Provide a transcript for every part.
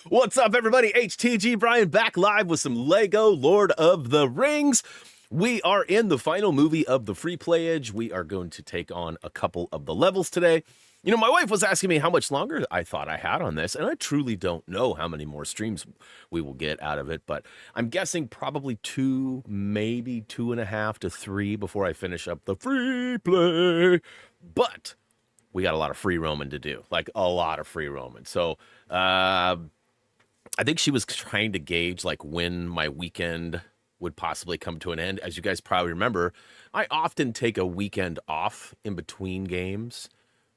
What's up, everybody? HTG Brian back live with some Lego Lord of the Rings. We are in the final movie of the free playage. We are going to take on a couple of the levels today. You know, my wife was asking me how much longer I thought I had on this, and I truly don't know how many more streams we will get out of it, but I'm guessing probably 2, maybe 2.5 to 3 before I finish up the free play. But we got a lot of free roaming to do, like a lot of free roaming. So I think she was trying to gauge like when my weekend would possibly come to an end. As you guys probably remember, I often take a weekend off in between games.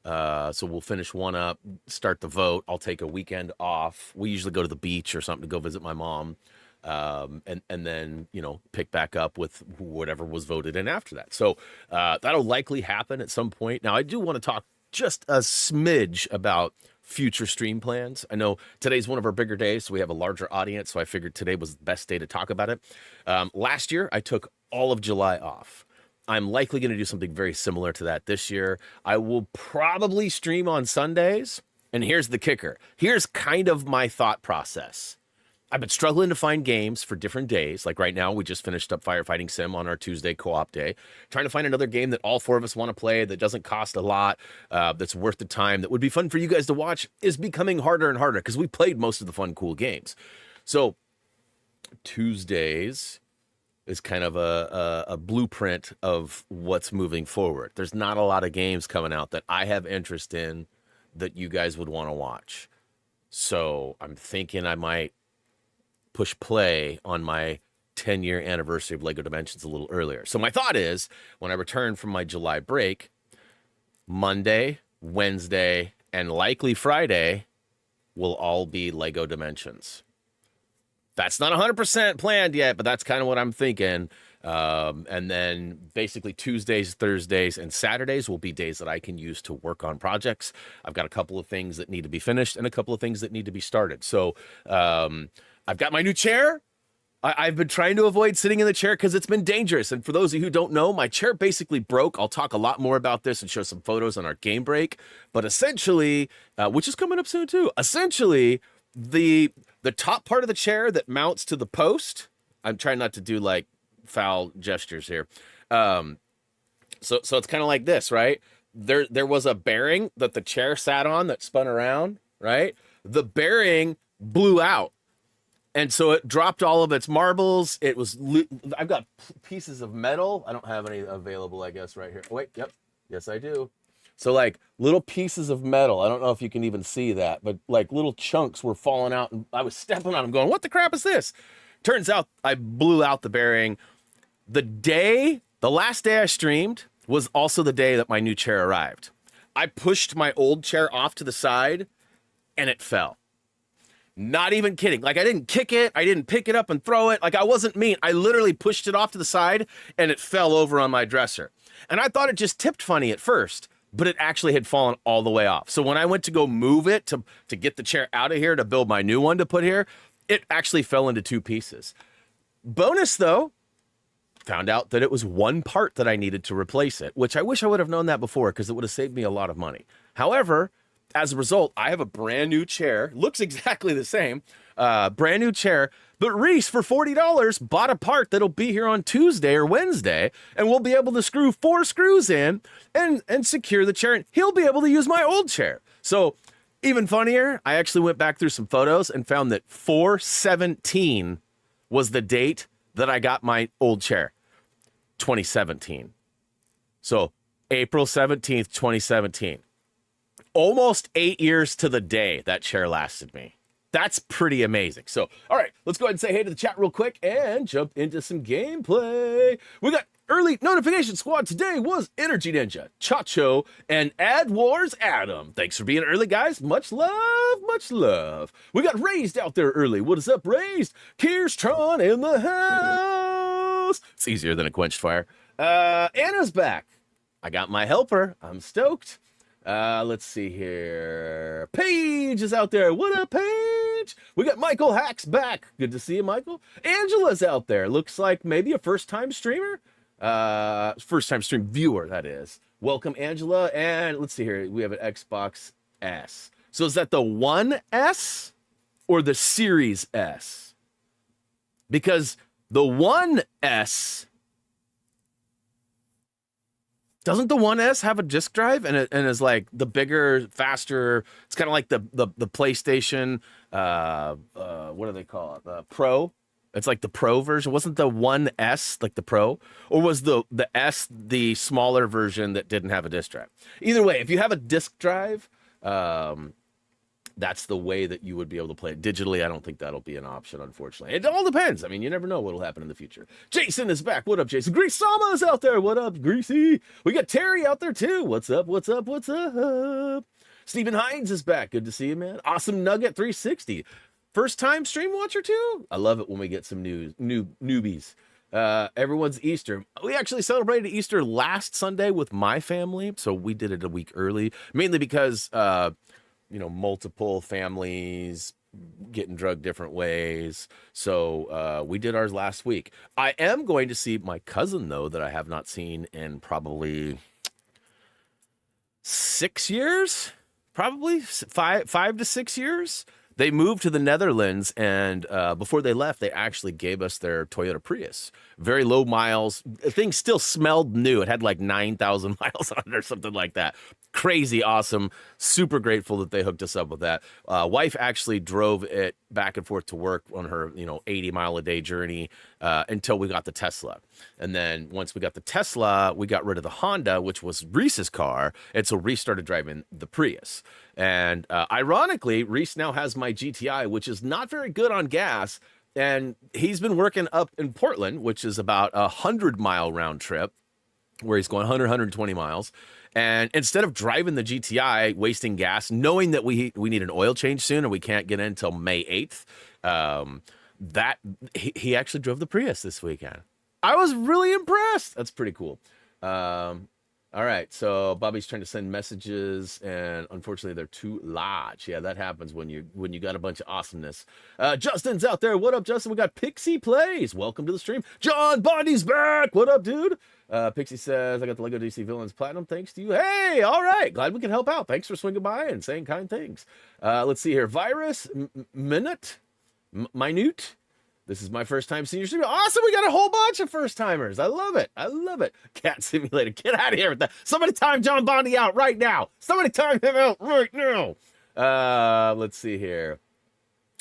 So we'll finish one up, start the vote. I'll take a weekend off. We usually go to the beach or something to go visit my mom. And then, you know, pick back up with whatever was voted in after that. So that'll likely happen at some point. Now, I do want to talk just a smidge about future stream plans. I know today's one of our bigger days, so we have a larger audience, so I figured today was the best day to talk about it. Last year, I took all of July off. I'm likely going to do something very similar to that this year. I will probably stream on Sundays, and here's the kicker. Here's kind of my thought process. I've been struggling to find games for different days. Like right now, we just finished up Firefighting Sim on our Tuesday co-op day. Trying to find another game that all 4 of us want to play, that doesn't cost a lot, that's worth the time, that would be fun for you guys to watch, is becoming harder and harder because we played most of the fun, cool games. So Tuesdays is kind of a blueprint of what's moving forward. There's not a lot of games coming out that I have interest in that you guys would want to watch. So I'm thinking I might push play on my 10-year anniversary of LEGO Dimensions a little earlier. So my thought is, when I return from my July break, Monday, Wednesday, and likely Friday will all be LEGO Dimensions. That's not 100% planned yet, but that's kind of what I'm thinking. And then basically Tuesdays, Thursdays, and Saturdays will be days that I can use to work on projects. I've got a couple of things that need to be finished and a couple of things that need to be started. So I've got my new chair. I've been trying to avoid sitting in the chair because it's been dangerous. And for those of you who don't know, my chair basically broke. I'll talk a lot more about this and show some photos on our game break. But essentially, which is coming up soon too, essentially the top part of the chair that mounts to the post, I'm trying not to do like foul gestures here. So it's kind of like this, right? There was a bearing that the chair sat on that spun around, right? The bearing blew out. And so it dropped all of its marbles. I've got pieces of metal. I don't have any available, I guess, right here. Oh, wait, yep. Yes, I do. So like little pieces of metal. I don't know if you can even see that, but like little chunks were falling out and I was stepping on them going, what the crap is this? Turns out I blew out the bearing. The last day I streamed was also the day that my new chair arrived. I pushed my old chair off to the side and it fell. Not even kidding. Like I didn't kick it. I didn't pick it up and throw it. Like I wasn't mean. I literally pushed it off to the side and it fell over on my dresser. And I thought it just tipped funny at first, but it actually had fallen all the way off. So when I went to go move it to get the chair out of here to build my new one to put here, it actually fell into 2 pieces. Bonus though, found out that it was one part that I needed to replace it, which I wish I would have known that before because it would have saved me a lot of money. However, as a result, I have a brand new chair, looks exactly the same, brand new chair, but Reese for $40 bought a part that'll be here on Tuesday or Wednesday, and we'll be able to screw 4 screws in and secure the chair, and he'll be able to use my old chair. So even funnier, I actually went back through some photos and found that 4/17 was the date that I got my old chair, 2017. So April 17th, 2017. Almost 8 years to the day that chair lasted me. That's pretty amazing. So, all right, let's go ahead and say hey to the chat real quick and jump into some gameplay. We got early notification squad today was Energy Ninja, Chacho, and Ad Wars Adam. Thanks for being early, guys. Much love, much love. We got Raised out there early. What is up, Raised? Kirstron in the house. It's easier than a quenched fire. Anna's back. I got my helper. I'm stoked. Let's see here. Paige is out there. What up, Paige? We got Michael Hacks back. Good to see you, Michael. Angela's out there. Looks like maybe a first-time streamer. First-time stream viewer, that is. Welcome, Angela. And let's see here. We have an Xbox S. So is that the 1S or the Series S? Because the 1S, doesn't the 1S have a disk drive and is like the bigger, faster? It's kind of like the PlayStation. What do they call it? The Pro. It's like the Pro version. Wasn't the 1S like the Pro, or was the S the smaller version that didn't have a disk drive? Either way, if you have a disk drive, that's the way that you would be able to play it digitally. I don't think that'll be an option, unfortunately. It all depends. I mean, you never know what'll happen in the future. Jason is back. What up, Jason? Grease Sama's out there. What up, Greasy? We got Terry out there too. What's up? What's up? What's up? Stephen Hines is back. Good to see you, man. Awesome Nugget 360. First time stream watcher too. I love it when we get some newbies. Everyone's Easter. We actually celebrated Easter last Sunday with my family, so we did it a week early, mainly because multiple families getting drugged different ways. So we did ours last week. I am going to see my cousin, though, that I have not seen in probably 6 years, probably five to 6 years. They moved to the Netherlands, and before they left, they actually gave us their Toyota Prius. Very low miles. The thing still smelled new. It had like 9,000 miles on it or something like that. Crazy awesome. Super grateful that they hooked us up with that. Wife actually drove it back and forth to work on her 80-mile-a-day journey until we got the Tesla. And then once we got the Tesla, we got rid of the Honda, which was Reese's car, and so Reese started driving the Prius. And ironically, Reese now has my GTI, which is not very good on gas, and he's been working up in Portland, which is about a 100-mile round trip, where he's going 120 miles. And instead of driving the GTI, wasting gas, knowing that we need an oil change soon and we can't get in until May 8th, he actually drove the Prius this weekend. I was really impressed. That's pretty cool. All right, so Bobby's trying to send messages, and unfortunately they're too large. Yeah, that happens when you got a bunch of awesomeness. Justin's out there. What up, Justin? We got Pixie Plays. Welcome to the stream. John Bondi's back. What up, dude? Pixie says, I got the Lego DC Villains Platinum. Thanks to you. Hey, all right. Glad we can help out. Thanks for swinging by and saying kind things. Let's see here. Virus, Minute. This is my first time seeing your stream. Awesome. We got a whole bunch of first timers. I love it. I love it. Cat Simulator. Get out of here with that. Somebody time John Bondi out right now. Somebody time him out right now. Let's see here.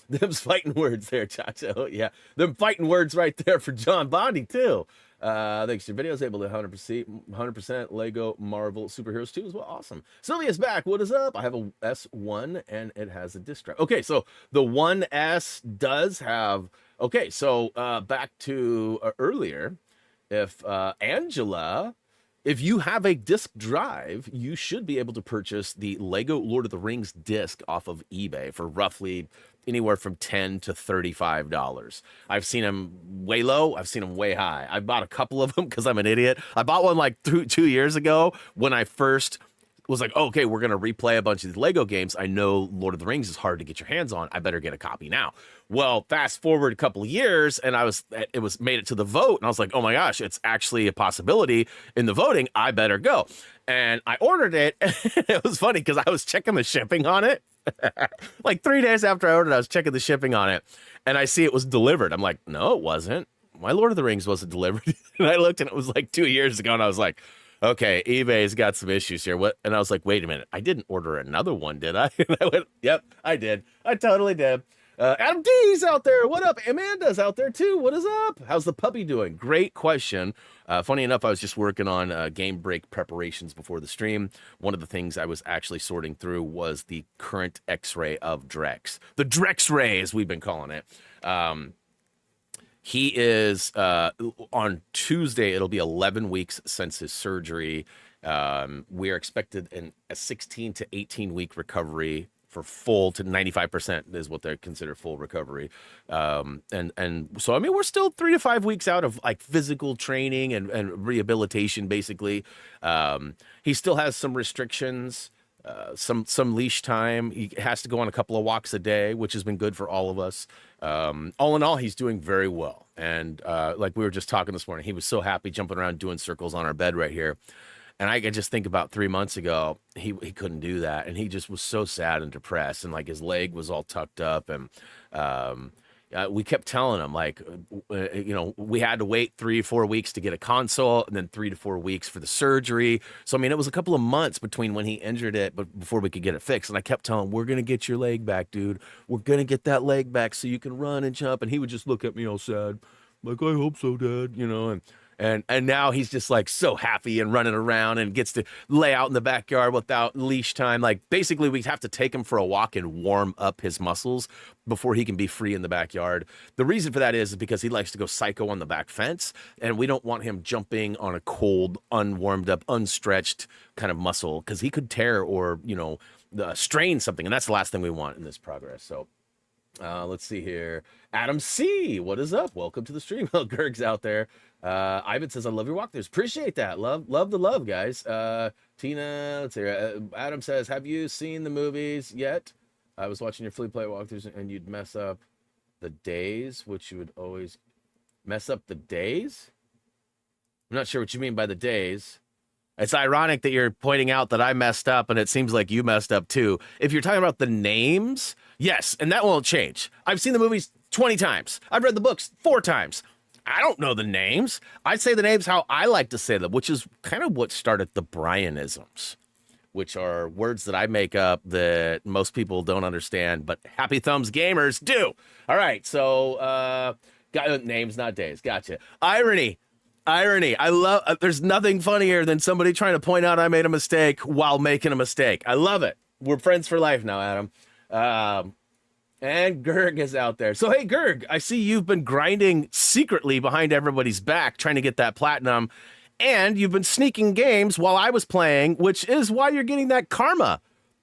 Them's fighting words there, Chacho. Yeah. Them fighting words right there for John Bondi, too. Thanks. Your video is able to 100% Lego Marvel Superheroes 2 as well. Awesome. Sylvia's back. What is up? I have a S1 and it has a disc drive. Okay, so the 1S does have. Okay, so back to earlier, if Angela, if you have a disc drive, you should be able to purchase the Lego Lord of the Rings disc off of eBay for roughly anywhere from $10 to $35. I've seen them way low. I've seen them way high. I bought a couple of them because I'm an idiot. I bought one like 2 years ago when I first was like, oh, okay, we're going to replay a bunch of these Lego games. I know Lord of the Rings is hard to get your hands on. I better get a copy now. Well, fast forward a couple of years and it was made it to the vote. And I was like, oh my gosh, it's actually a possibility in the voting. I better go. And I ordered it. And it was funny because I was checking the shipping on it. Like 3 days after I ordered, I was checking the shipping on it. And I see it was delivered. I'm like, no, it wasn't. My Lord of the Rings wasn't delivered. And I looked and it was like 2 years ago. And I was like, okay, eBay's got some issues here. What? And I was like, wait a minute. I didn't order another one, did I? And I went, yep, I did. I totally did. Adam D's out there. What up? Amanda's out there too. What is up? How's the puppy doing? Great question. Funny enough, I was just working on game break preparations before the stream. One of the things I was actually sorting through was the current X-ray of Drex. The Drex Ray, as we've been calling it. He is on Tuesday. It'll be 11 weeks since his surgery. We are expected a 16 to 18 week recovery for full to 95% is what they consider full recovery. And so, I mean, we're still 3 to 5 weeks out of like physical training and rehabilitation, basically. He still has some restrictions. Some leash time. He has to go on a couple of walks a day, which has been good for all of us. All in all, he's doing very well. And like we were just talking this morning, he was so happy jumping around doing circles on our bed right here. And I could just think about 3 months ago, he couldn't do that, and he just was so sad and depressed, and like his leg was all tucked up, and we kept telling him like, you know, we had to wait 3-4 weeks to get a consult, and then 3 to 4 weeks for the surgery. So I mean, it was a couple of months between when he injured it, but before we could get it fixed. And I kept telling him, "We're gonna get your leg back, dude. We're gonna get that leg back so you can run and jump." And he would just look at me all sad, like, "I hope so, Dad," you know, and now he's just like so happy and running around and gets to lay out in the backyard without leash time. Like basically we have to take him for a walk and warm up his muscles before he can be free in the backyard. The reason for that is because he likes to go psycho on the back fence, and we don't want him jumping on a cold, unwarmed up, unstretched kind of muscle, because he could tear or, you know, strain something. And that's the last thing we want in this progress. So let's see here. Adam C, what is up? Welcome to the stream. Gerg's out there. Ivan says, "I love your walkthroughs." Appreciate that. Love the love, guys. Tina, let's see. Adam says, "Have you seen the movies yet? I was watching your free play walkthroughs, and you'd mess up the days, which you would always mess up the days." I'm not sure what you mean by the days. It's ironic that you're pointing out that I messed up, and it seems like you messed up too. If you're talking about the names, yes, and that won't change. I've seen the movies 20 times. I've read the books 4 times. I don't know the names. I say the names how I like to say them, which is kind of what started the Brianisms, which are words that I make up that most people don't understand, but Happy Thumbs gamers do. All right, so names, not days. Gotcha. Irony. I love, there's nothing funnier than somebody trying to point out I made a mistake while making a mistake. I love it. We're friends for life now, Adam. And Gerg is out there. So, hey, Gerg, I see you've been grinding secretly behind everybody's back, trying to get that platinum, and you've been sneaking games while I was playing, which is why you're getting that karma.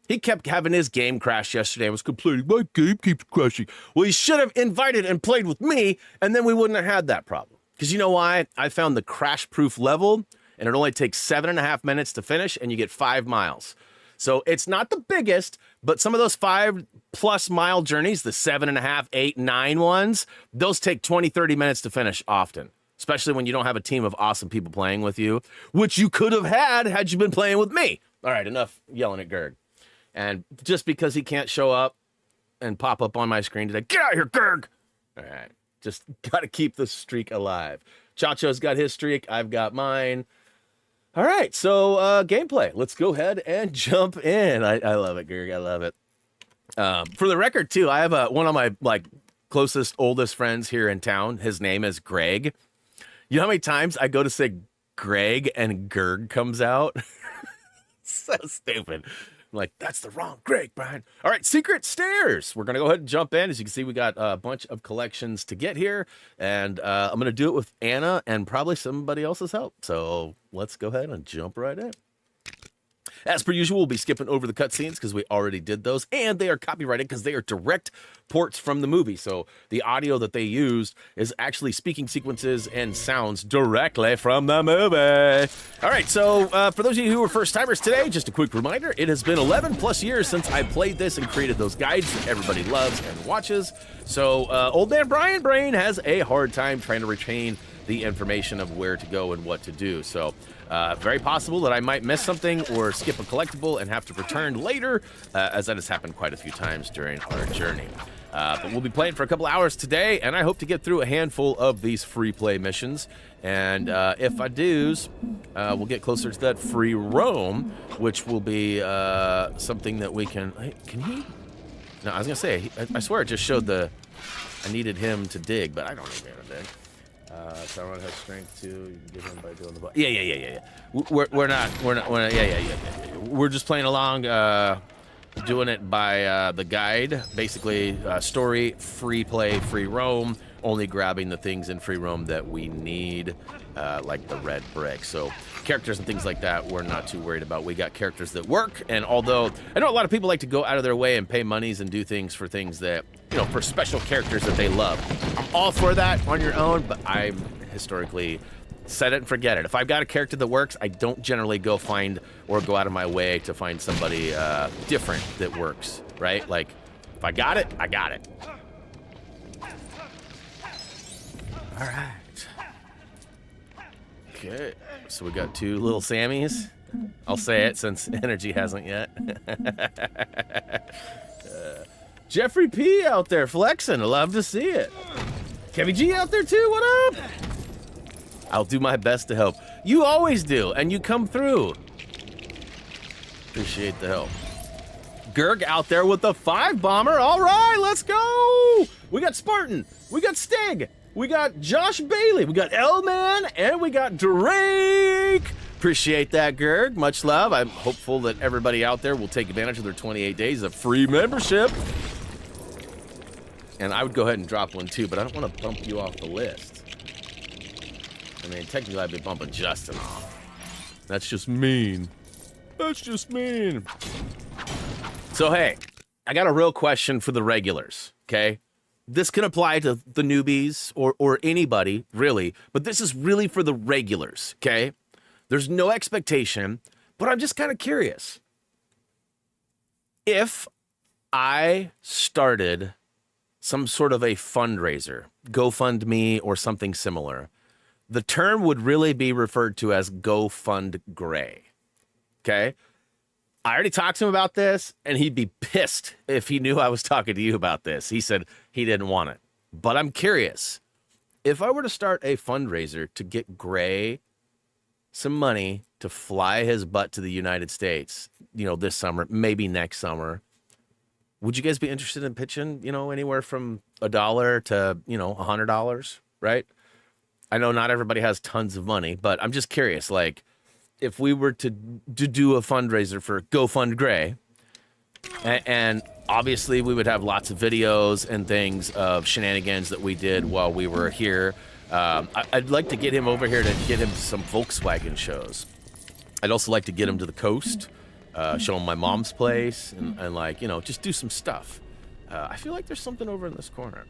He kept having his game crash yesterday and was complaining, "My game keeps crashing." Well, he should have invited and played with me, and then we wouldn't have had that problem. Because you know why? I found the crash-proof level, and it only takes 7.5 minutes to finish, and you get 5 miles. So it's not the biggest, but some of those 5+ mile journeys, the 7.5, 8, 9 ones, those take 20, 30 minutes to finish often, especially when you don't have a team of awesome people playing with you, which you could have had you been playing with me. All right, enough yelling at Gerg. And just because he can't show up and pop up on my screen today, get out of here, Gerg! All right, just got to keep the streak alive. Chacho's got his streak, I've got mine. All right, so gameplay. Let's go ahead and jump in. I love it, Gerg. I love it. For the record, too, I have one of my closest, oldest friends here in town. His name is Greg. You know how many times I go to say Greg and Gerg comes out? So stupid. I'm like, that's the wrong Greg, Brian. All right, secret stairs. We're going to go ahead and jump in. As you can see, we got a bunch of collections to get here. And I'm going to do it with Anna and probably somebody else's help. So let's go ahead and jump right in. As per usual, we'll be skipping over the cutscenes because we already did those, and they are copyrighted because they are direct ports from the movie. So the audio that they used is actually speaking sequences and sounds directly from the movie. All right, so for those of you who are first-timers today, just a quick reminder, it has been 11+ years since I played this and created those guides that everybody loves and watches. So old man Brian Brain has a hard time trying to retain the information of where to go and what to do. So very possible that I might miss something or skip a collectible and have to return later, as that has happened quite a few times during our journey. But we'll be playing for a couple hours today, and I hope to get through a handful of these free play missions. And if I do, we'll get closer to that free roam, which will be something that we can... Can he? No, I was going to say, I swear it just showed I needed him to dig, but I don't need him to dig. Someone has strength too. You can get him by doing the button. Yeah. We're not. Yeah. We're just playing along, doing it by the guide. Basically, story, free play, free roam. Only grabbing the things in free roam that we need, like the red brick. So characters and things like that, we're not too worried about. We got characters that work, and although I know a lot of people like to go out of their way and pay monies and do things for things that, you know, for special characters that they love. I'm all for that on your own, but I'm historically set it and forget it. If I've got a character that works, I don't generally go find or go out of my way to find somebody different that works, right? Like, if I got it, I got it. All right. Okay, so we got 2 little Sammys. I'll say it since Energy hasn't yet. Jeffrey P out there flexing. I love to see it. Kevin G out there too. What up? I'll do my best to help. You always do, and you come through. Appreciate the help. Gerg out there with the 5 bomber. All right, let's go. We got Spartan. We got Stig. We got Josh Bailey. We got L-Man, and we got Drake. Appreciate that, Gerg. Much love. I'm hopeful that everybody out there will take advantage of their 28 days of free membership. And I would go ahead and drop one too, but I don't want to bump you off the list. I mean, technically I'd be bumping Justin off. That's just mean. That's just mean. So, hey, I got a real question for the regulars, okay? This can apply to the newbies or anybody, really, but this is really for the regulars, okay? There's no expectation, but I'm just kind of curious. If I started some sort of a fundraiser, GoFundMe or something similar, the term would really be referred to as GoFundGray, okay? I already talked to him about this, and he'd be pissed if he knew I was talking to you about this. He said he didn't want it. But I'm curious, if I were to start a fundraiser to get Gray some money to fly his butt to the United States, this summer, maybe next summer, would you guys be interested in pitching, anywhere from $1 to, $100, right? I know not everybody has tons of money, but I'm just curious, like, if we were to do a fundraiser for GoFundGray, and obviously we would have lots of videos and things of shenanigans that we did while we were here. I'd like to get him over here to get him to some Volkswagen shows. I'd also like to get him to the coast, show him my mom's place, and like, just do some stuff. I feel like there's something over in this corner.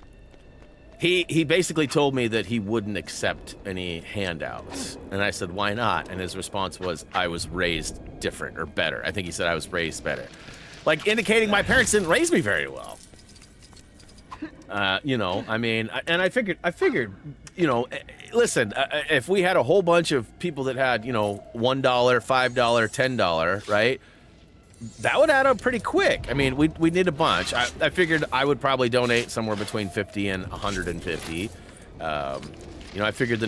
He basically told me that he wouldn't accept any handouts. And I said, why not? And his response was, I was raised different or better. I think he said I was raised better. Like indicating my parents didn't raise me very well. I mean, and I figured, listen, if we had a whole bunch of people that had, $1, $5, $10, right? That would add up pretty quick. I mean, we need a bunch. I figured I would probably donate somewhere between 50 and 150. I figured the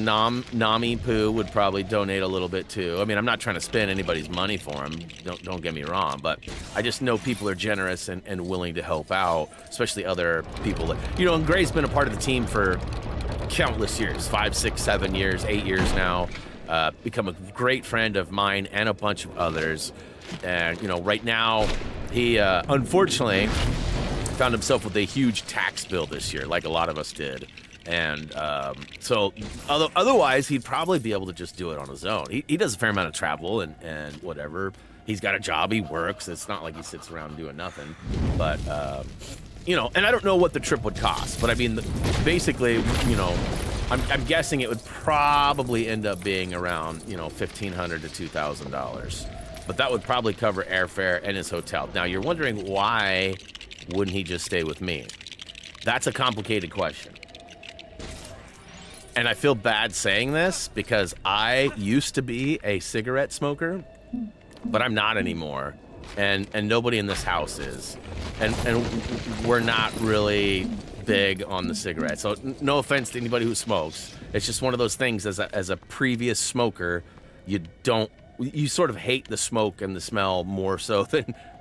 Nami Poo would probably donate a little bit too. I mean, I'm not trying to spend anybody's money for him. Don't get me wrong, but I just know people are generous and willing to help out, especially other people. And Gray's been a part of the team for countless years, 5, 6, 7 years, 8 years now. Become a great friend of mine and a bunch of others. And, right now, he unfortunately found himself with a huge tax bill this year, like a lot of us did. And so otherwise, he'd probably be able to just do it on his own. He does a fair amount of travel and whatever. He's got a job, he works. It's not like he sits around doing nothing. But, and I don't know what the trip would cost. But, I mean, basically, I'm guessing it would probably end up being around, $1,500 to $2,000. But that would probably cover airfare and his hotel. Now, you're wondering why wouldn't he just stay with me? That's a complicated question. And I feel bad saying this because I used to be a cigarette smoker, but I'm not anymore. And nobody in this house is. And we're not really big on the cigarette. So no offense to anybody who smokes. It's just one of those things as a previous smoker, you sort of hate the smoke and the smell more so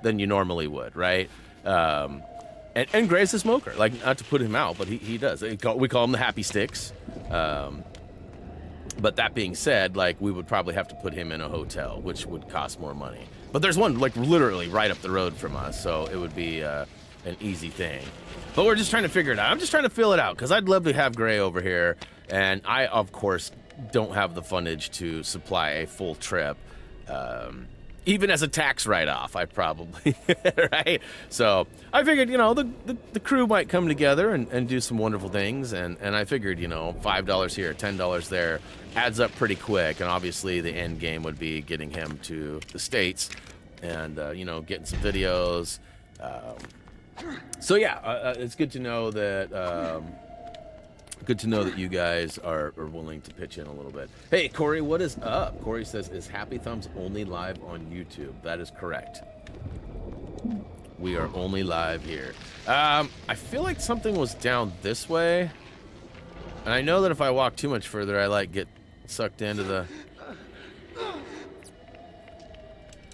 than you normally would, right? And Gray's a smoker. Like, not to put him out, but he does. We call him the Happy Sticks. But that being said, like, we would probably have to put him in a hotel, which would cost more money. But there's one, like, literally right up the road from us, so it would be an easy thing. But we're just trying to figure it out. I'm just trying to feel it out, because I'd love to have Gray over here, and I, of course, don't have the fundage to supply a full trip. Even as a tax write-off, I probably, right? So I figured, the crew might come together and do some wonderful things. And I figured, $5 here, $10 there adds up pretty quick. And obviously the end game would be getting him to the States and, getting some videos. So yeah, it's good to know that good to know that you guys are willing to pitch in a little bit. Hey, Corey, what is up? Corey says, is Happy Thumbs only live on YouTube? That is correct. We are only live here. I feel like something was down this way. And I know that if I walk too much further, I like get sucked into the... I'm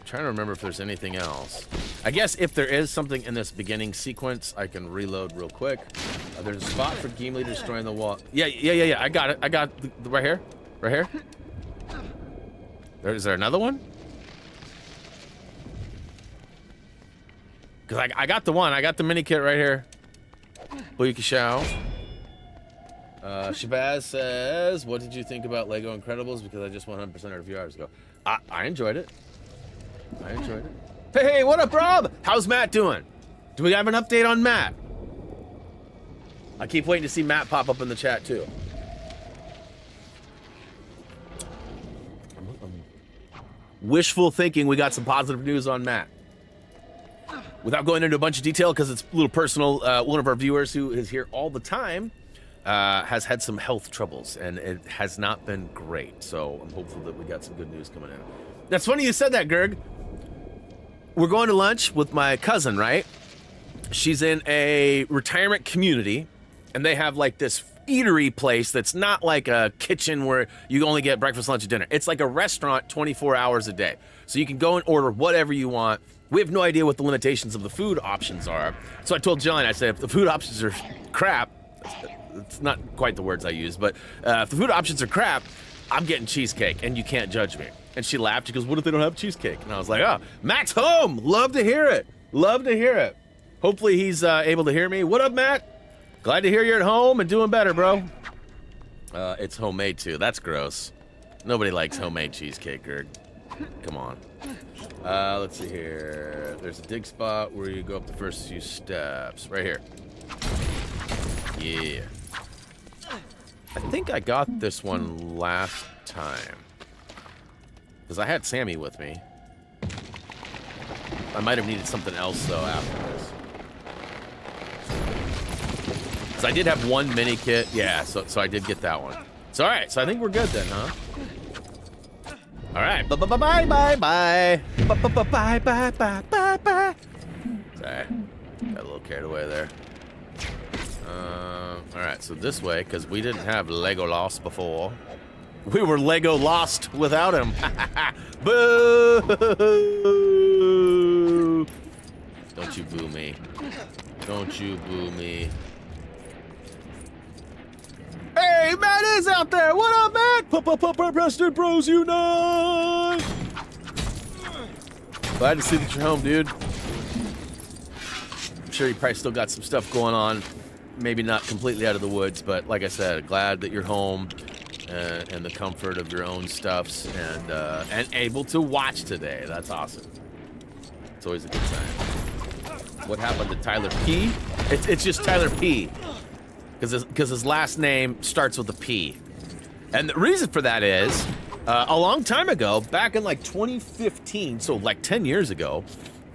trying to remember if there's anything else. I guess if there is something in this beginning sequence, I can reload real quick. There's a spot for Game Leader destroying the wall. Yeah. I got it. I got right here. Right here. Is there another one? Because I got the one. I got the mini kit right here. Booyaka Shao. Shabazz says, what did you think about Lego Incredibles? Because I just 100% a few hours ago. I enjoyed it. I enjoyed it. Hey, what up, Rob? How's Matt doing? Do we have an update on Matt? I keep waiting to see Matt pop up in the chat, too. Wishful thinking we got some positive news on Matt. Without going into a bunch of detail, because it's a little personal, one of our viewers who is here all the time has had some health troubles, and it has not been great. So I'm hopeful that we got some good news coming in. That's funny you said that, Gerg. We're going to lunch with my cousin, right? She's in a retirement community, and they have like this eatery place that's not like a kitchen where you only get breakfast, lunch, and dinner. It's like a restaurant 24 hours a day. So you can go and order whatever you want. We have no idea what the limitations of the food options are. So I told Jillian, I said, if the food options are crap, it's not quite the words I use, but if the food options are crap, I'm getting cheesecake, and you can't judge me. And she laughed. She goes, what if they don't have cheesecake? And I was like, oh, Matt's home. Love to hear it. Love to hear it. Hopefully he's able to hear me. What up, Matt? Glad to hear you're at home and doing better, bro. It's homemade, too. That's gross. Nobody likes homemade cheesecake, Gerd. Come on. Let's see here. There's a dig spot where you go up the first few steps. Right here. Yeah. I think I got this one last time. Because I had Sammy with me. I might have needed something else, though, after this. Because I did have one mini kit. Yeah, so I did get that one. So, all right. So I think we're good then, huh? All right. Bye-bye-bye-bye. Bye-bye-bye-bye-bye-bye. Sorry. Got a little carried away there. All right. So this way, because we didn't have Lego Lost before. We were Lego lost without him. Boo! Don't you boo me. Don't you boo me. Hey, Matt is out there. What up, Matt? Preston Bros Unite. Glad to see that you're home, dude. I'm sure you probably still got some stuff going on. Maybe not completely out of the woods, but like I said, glad that you're home. And the comfort of your own stuffs, and able to watch today. That's awesome. It's always a good sign. What happened to Tyler P? It's just Tyler P. Because his last name starts with a P. And the reason for that is, a long time ago, back in like 2015, so like 10 years ago,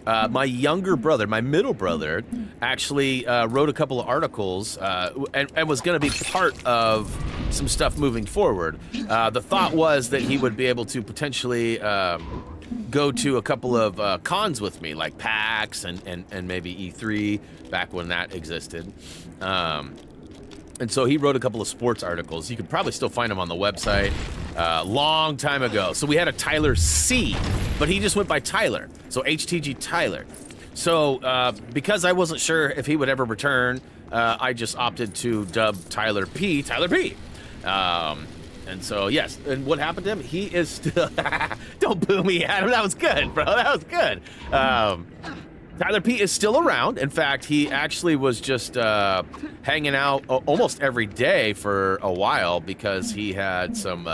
my younger brother, my middle brother, actually wrote a couple of articles and was going to be part of some stuff moving forward. The thought was that he would be able to potentially go to a couple of cons with me, like PAX and maybe E3, back when that existed. And so he wrote a couple of sports articles. You could probably still find them on the website. Long time ago. So we had a Tyler C, but he just went by Tyler. So HTG Tyler. So because I wasn't sure if he would ever return, I just opted to dub Tyler P. Tyler P. And so, yes. And what happened to him? He is still... Don't boo me, Adam. That was good, bro. That was good. Tyler P is still around. In fact, he actually was just hanging out almost every day for a while because he had some...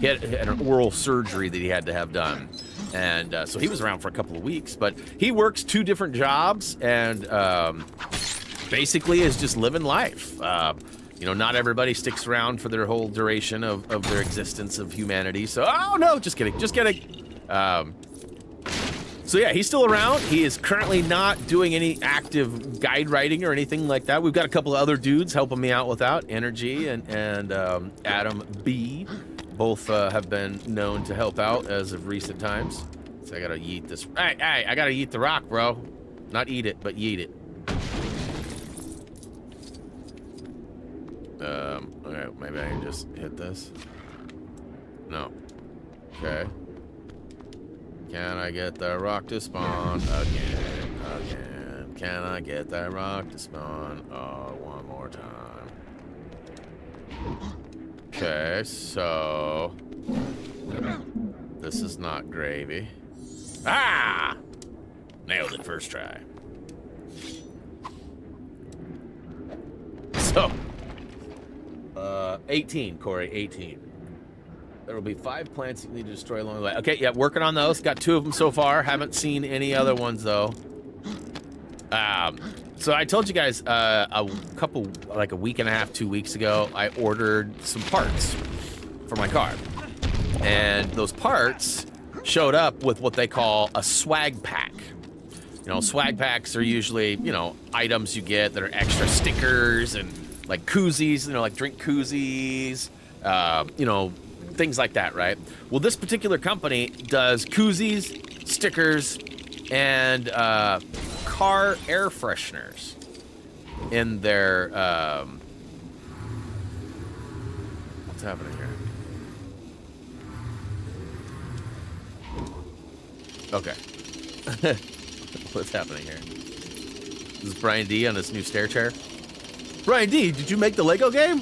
he had an oral surgery that he had to have done. And so he was around for a couple of weeks. But he works 2 different jobs and basically is just living life. You know, not everybody sticks around for their whole duration of their existence of humanity. So, oh, no, just kidding. Just kidding. So yeah, he's still around. He is currently not doing any active guide writing or anything like that. We've got a couple of other dudes helping me out with that. Energy and Adam B. Both have been known to help out as of recent times. So I gotta yeet this. Hey, I gotta yeet the rock, bro. Not eat it, but yeet it. Okay, maybe I can just hit this. No. Okay. Can I get the rock to spawn again? Can I get that rock to spawn? Oh, one more time. Okay, so this is not gravy. Ah! Nailed it first try. So, 18, Corey, 18. There will be 5 plants you need to destroy along the way. Okay, yeah, working on those. Got 2 of them so far. Haven't seen any other ones, though. So I told you guys a week and a half, 2 weeks ago, I ordered some parts for my car. And those parts showed up with what they call a swag pack. You know, swag packs are usually, you know, items you get that are extra stickers and like koozies, you know, like drink koozies, you know, things like that, right? Well, this particular company does koozies, stickers, and car air fresheners in their what's happening here? Okay. What's happening here? This is Brian D on his new stair chair. Brian D, did you make the Lego game?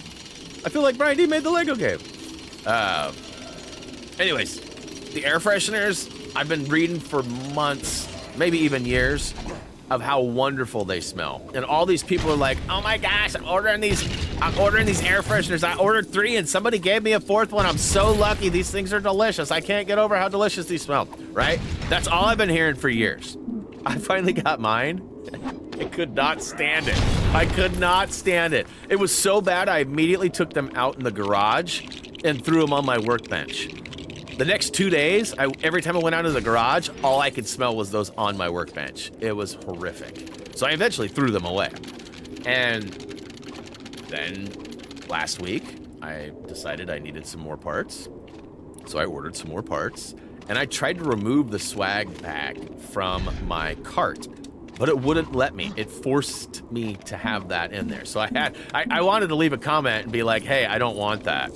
I feel like Brian D made the Lego game. Anyways, the air fresheners, I've been reading for months, maybe even years, of how wonderful they smell. And all these people are like, oh my gosh, I'm ordering these air fresheners. I ordered 3 and somebody gave me a 4th one. I'm so lucky. These things are delicious. I can't get over how delicious these smell, right? That's all I've been hearing for years. I finally got mine. I could not stand it. I could not stand it. It was so bad, I immediately took them out in the garage and threw them on my workbench. The next 2 days, every time I went out of the garage, all I could smell was those on my workbench. It was horrific. So I eventually threw them away. And then last week, I decided I needed some more parts. So I ordered some more parts. And I tried to remove the swag pack from my cart, but it wouldn't let me. It forced me to have that in there. So I wanted to leave a comment and be like, hey, I don't want that.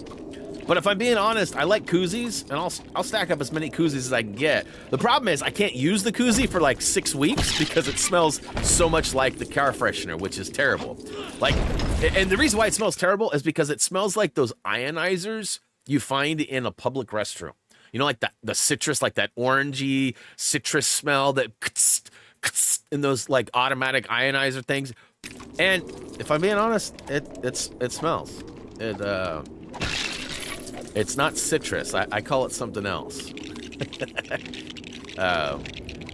But if I'm being honest, I like koozies, and I'll stack up as many koozies as I can get. The problem is I can't use the koozie for like 6 weeks because it smells so much like the car freshener, which is terrible. Like, and the reason why it smells terrible is because it smells like those ionizers you find in a public restroom. You know, like the citrus, like that orangey citrus smell that in those like automatic ionizer things. And if I'm being honest, it smells. It's not citrus. I call it something else.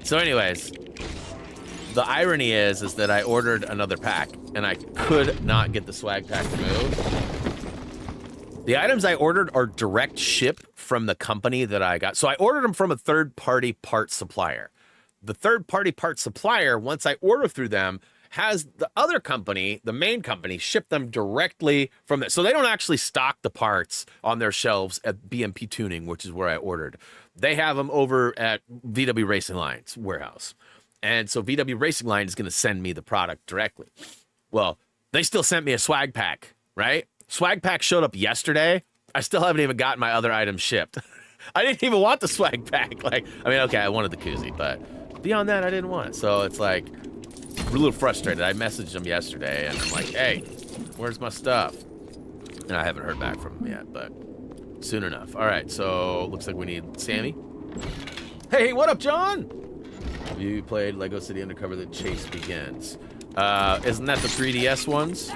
So anyways, the irony is that I ordered another pack and I could not get the swag pack removed. The items I ordered are direct ship from the company that I got. So I ordered them from a third-party part supplier. The third-party part supplier, once I order through them, has the other company, the main company, ship them directly from it. So they don't actually stock the parts on their shelves at BMP Tuning, which is where I ordered. They have them over at VW Racing Line's warehouse. And so VW Racing Line is going to send me the product directly. Well, they still sent me a swag pack, right? Swag pack showed up yesterday. I still haven't even gotten my other items shipped. I didn't even want the swag pack. Like, I mean, okay, I wanted the koozie, but beyond that, I didn't want it. So it's like, we're a little frustrated. I messaged them yesterday, and I'm like, hey, where's my stuff? And I haven't heard back from them yet, but soon enough. All right, so looks like we need Sammy. Hey, what up, John? Have you played Lego City Undercover: The Chase Begins? Isn't that the 3DS ones?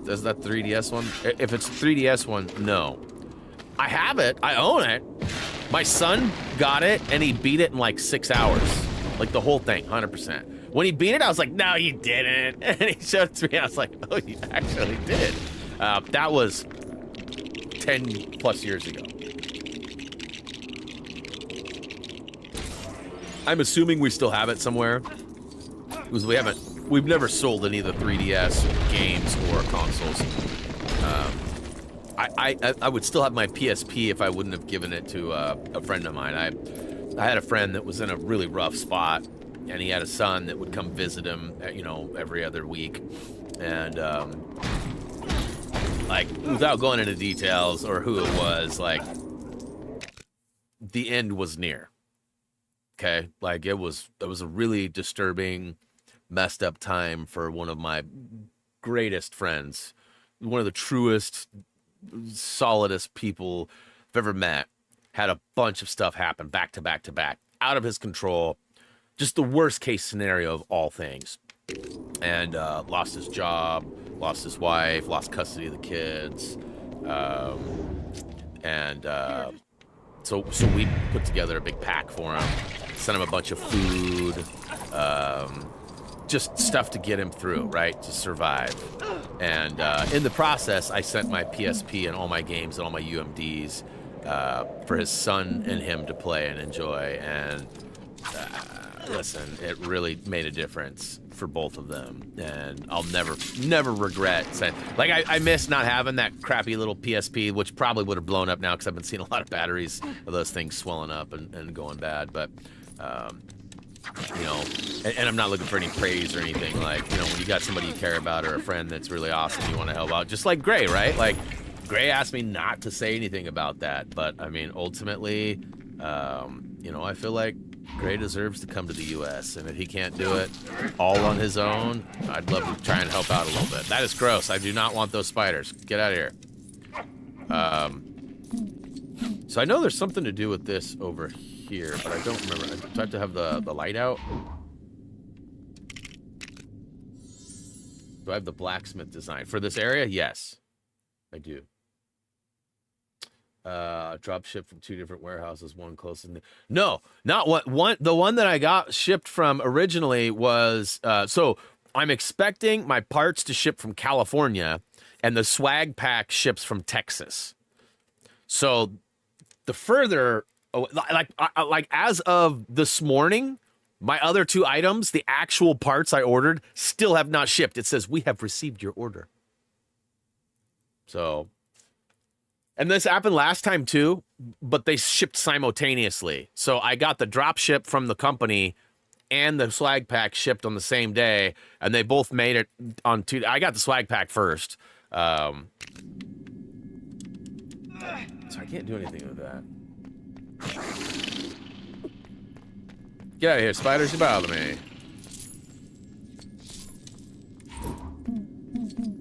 Is that the 3DS one? If it's 3DS one, no. I have it. I own it. My son got it, and he beat it in like 6 hours. Like the whole thing, 100%. When he beat it, I was like, no, you didn't. And he showed it to me. I was like, oh, you actually did. That was 10 plus years ago. I'm assuming we still have it somewhere. Because we've never sold any of the 3DS games or consoles. I would still have my PSP if I wouldn't have given it to a friend of mine. I had a friend that was in a really rough spot, and he had a son that would come visit him, you know, every other week. And, like, without going into details or who it was, like, the end was near. Okay? Like, it was a really disturbing, messed up time for one of my greatest friends. One of the truest, solidest people I've ever met. Had a bunch of stuff happen back to back to back, out of his control. Just the worst case scenario of all things. And lost his job, lost his wife, lost custody of the kids. So we put together a big pack for him, sent him a bunch of food, just stuff to get him through, right, to survive. And in the process, I sent my PSP and all my games and all my UMDs for his son and him to play and enjoy. And listen, it really made a difference for both of them. And I'll never regret saying, like, I miss not having that crappy little PSP, which probably would have blown up now because I've been seeing a lot of batteries of those things swelling up and going bad. But you know, and I'm not looking for any praise or anything. Like, you know, when you got somebody you care about or a friend that's really awesome, you want to help out. Just like Gray, right? Like, Gray asked me not to say anything about that. But, I mean, ultimately, you know, I feel like Gray deserves to come to the U.S. And if he can't do it all on his own, I'd love to try and help out a little bit. That is gross. I do not want those spiders. Get out of here. So I know there's something to do with this over here, but I don't remember. Do I have to have the light out? Do I have the blacksmith design for this area? Yes, I do. Drop ship from 2 different warehouses, one close in the... No, not one. The one that I got shipped from originally was so I'm expecting my parts to ship from California, and the swag pack ships from Texas. So the further, like as of this morning, my other 2 items, the actual parts I ordered, still have not shipped. It says we have received your order. So. And this happened last time too, but they shipped simultaneously. So I got the drop ship from the company and the swag pack shipped on the same day, and they both made it on 2. I got the swag pack first. So I can't do anything with that. Get out of here, spiders, you bother me.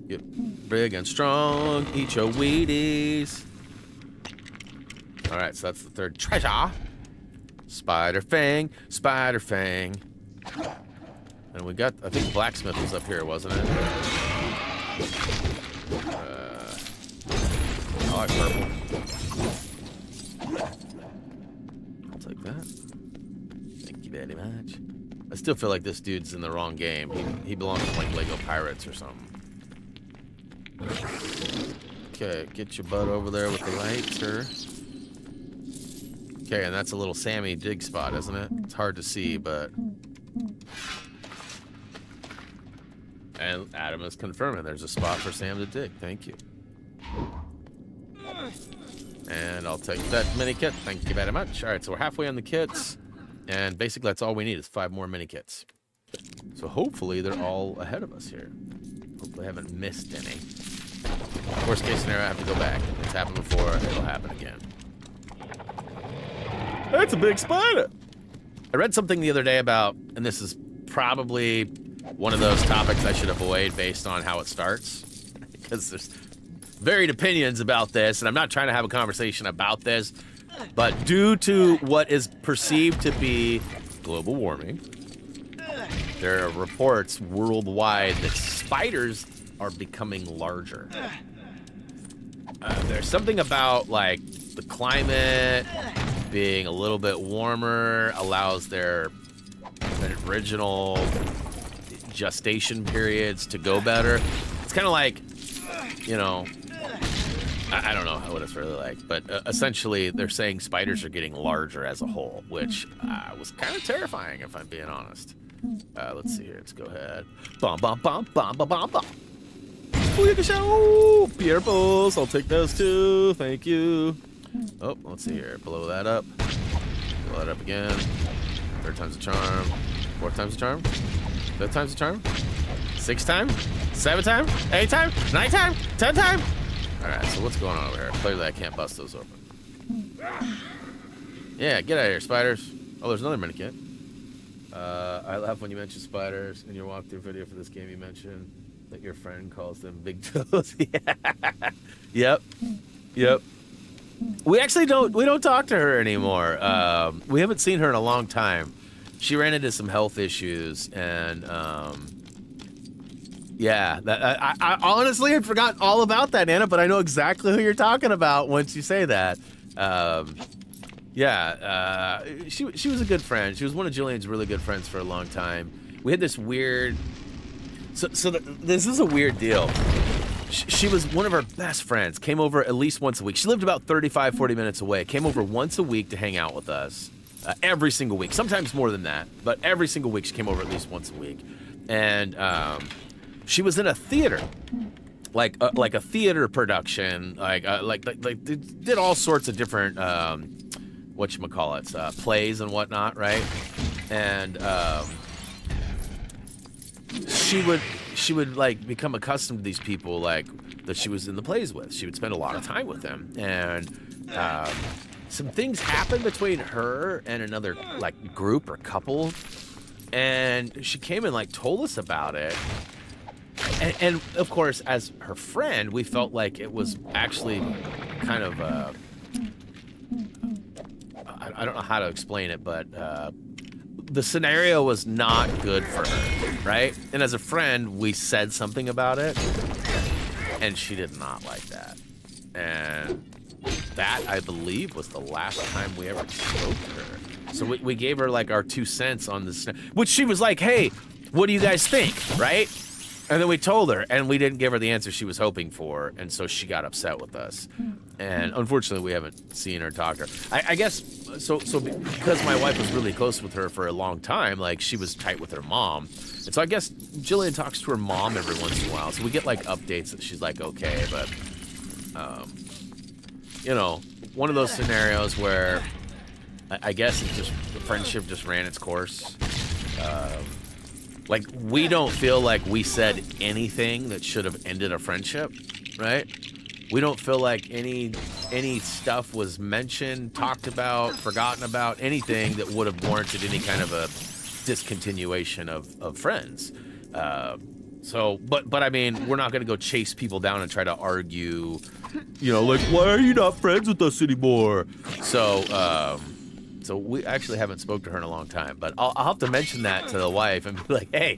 Get big and strong, eat your Wheaties. All right, so that's the 3rd treasure. Spider Fang, Spider Fang. And we got, I think blacksmith was up here, wasn't it? I like purple. I'll take that. Thank you very much. I still feel like this dude's in the wrong game. He belongs to like Lego Pirates or something. Okay, get your butt over there with the light, sir. Okay, and that's a little Sammy dig spot, isn't it? It's hard to see, but... And Adam is confirming there's a spot for Sam to dig. Thank you. And I'll take that mini kit. Thank you very much. All right, so we're halfway on the kits. And basically that's all we need is 5 more mini kits. So hopefully they're all ahead of us here. Hopefully I haven't missed any. Worst case scenario, I have to go back. It's happened before, it'll happen again. That's a big spider! I read something the other day about, and this is probably one of those topics I should avoid based on how it starts. Because there's varied opinions about this, and I'm not trying to have a conversation about this, but due to what is perceived to be global warming, there are reports worldwide that spiders are becoming larger. There's something about, like, the climate being a little bit warmer allows their original gestation periods to go better. It's kind of like, you know, I don't know what it's really like, but essentially they're saying spiders are getting larger as a whole, which was kind of terrifying if I'm being honest. Let's see here. Let's go ahead. Bum bum bum bum bum bum bum. Oh, Pierre balls. I'll take those too. Thank you. Oh, let's see here. Blow that up. Blow that up again. Third time's a charm. Fourth time's a charm. Fifth time's a charm. Sixth time. Seventh time. Eighth time. Ninth time. 10th time. All right. So what's going on over here? Clearly, I can't bust those open. Yeah, get out of here, spiders. Oh, there's another minikit. I laugh when you mention spiders in your walkthrough video for this game. You mentioned that your friend calls them big toes. Yeah. Yep. We actually don't talk to her anymore. We haven't seen her in a long time. She ran into some health issues, and yeah, I honestly had forgotten all about that, Anna, but I know exactly who you're talking about once you say that. Yeah, she was a good friend. She was one of Jillian's really good friends for a long time. We had this weird... this is a weird deal. She was one of our best friends, came over at least once a week. She lived about 35, 40 minutes away, came over once a week to hang out with us. Every single week, sometimes more than that, but every single week she came over at least once a week. And she was in a theater, like a theater production, like they did all sorts of different whatchamacallits, plays and whatnot, right? And she would like become accustomed to these people like that she was in the plays with. She would spend a lot of time with them, and some things happened between her and another like group or couple, and she came and like told us about it. And of course, as her friend, we felt like it was actually kind of I don't know how to explain it, but the scenario was not good for her, right? And as a friend, we said something about it, and she did not like that. And that, I believe, was the last time we ever spoke to her. So we gave her like our 2 cents on this, which she was like, hey, what do you guys think, right? And then we told her, and we didn't give her the answer she was hoping for, and so she got upset with us. And unfortunately, we haven't seen her talk to her. I guess, so because my wife was really close with her for a long time, like, she was tight with her mom. And so I guess Jillian talks to her mom every once in a while, so we get, like, updates that she's, like, okay, but, you know, one of those scenarios where I guess it's just, the friendship just ran its course. Like, we don't feel like we said anything that should have ended a friendship, right? We don't feel like any stuff was mentioned, talked about, forgotten about, anything that would have warranted any kind of a discontinuation of friends. But I mean, we're not gonna go chase people down and try to argue, you know, like, why are you not friends with us anymore? So we actually haven't spoke to her in a long time, but I'll have to mention that to the wife and be like, hey,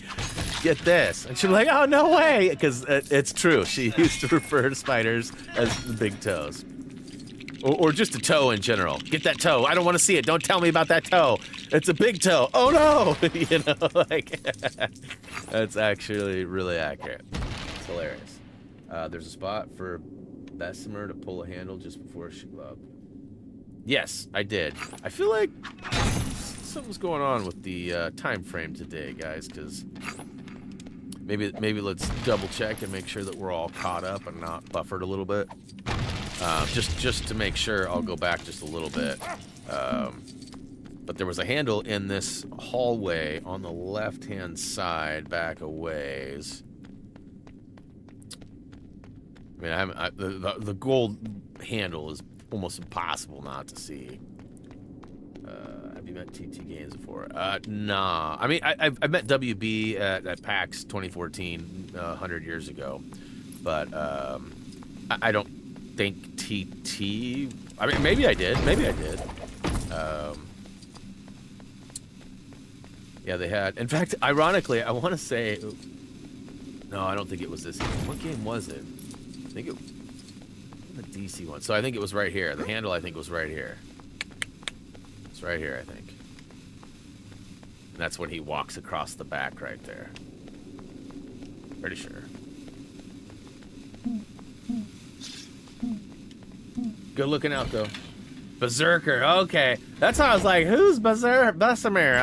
get this. And she'll be like, oh, no way, because it's true. She used to refer to spiders as the big toes. Or just a toe in general. Get that toe. I don't want to see it. Don't tell me about that toe. It's a big toe. Oh, no. You know, like, that's actually really accurate. It's hilarious. There's a spot for Bessemer to pull a handle just before she loved. Yes, I did. I feel like something's going on with the time frame today, guys, because maybe let's double check and make sure that we're all caught up and not buffered a little bit. Just to make sure, I'll go back just a little bit. But there was a handle in this hallway on the left-hand side, back a ways. I mean, the gold handle is almost impossible not to see. Have you met TT Games before? Nah. I mean, I met WB at PAX 2014 100 years ago, but I don't think TT. I mean, maybe I did. Yeah, they had. In fact, ironically, I want to say, no, I don't think it was this game. What game was it? I think it. The DC one. So I think it was right here. The handle, I think, was right here. It's right here, I think. And that's when he walks across the back right there. Pretty sure. Good looking out, though. Berserker, okay. That's how I was like, who's Bessemer?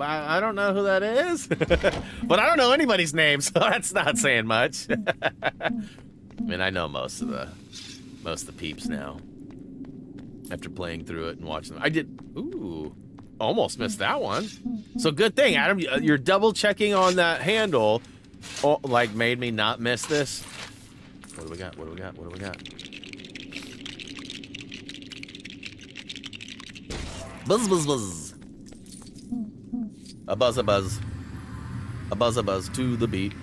I don't know who that is. But I don't know anybody's name, so that's not saying much. I mean, I know most of the peeps now. After playing through it and watching them. I did, ooh, almost missed that one. So good thing, Adam, you're double checking on that handle. Oh, like made me not miss this. What do we got? What do we got? What do we got? Buzz, buzz, buzz. A buzz, a buzz. A buzz, a buzz to the beat.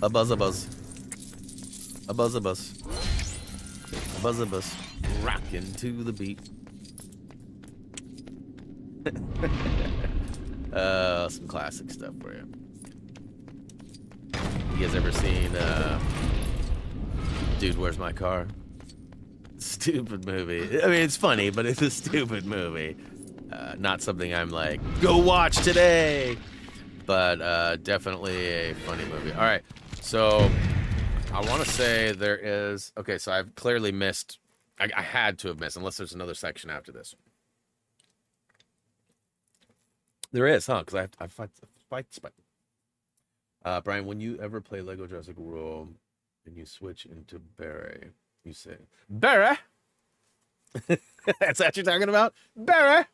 A buzz, a buzz. A buzz, a buzz. A buzz, a buzz. Rocking to the beat. Some classic stuff for you. You guys ever seen, Dude, Where's My Car? Stupid movie. I mean, it's funny, but it's a stupid movie. Not something I'm like, go watch today. But definitely a funny movie. All right, so I want to say there is... Okay, so I've clearly missed... I had to have missed, unless there's another section after this. There is, huh? Because I fight. Brian, when you ever play Lego Jurassic World and you switch into Barry, you say, Barry? That's what you're talking about? Barry?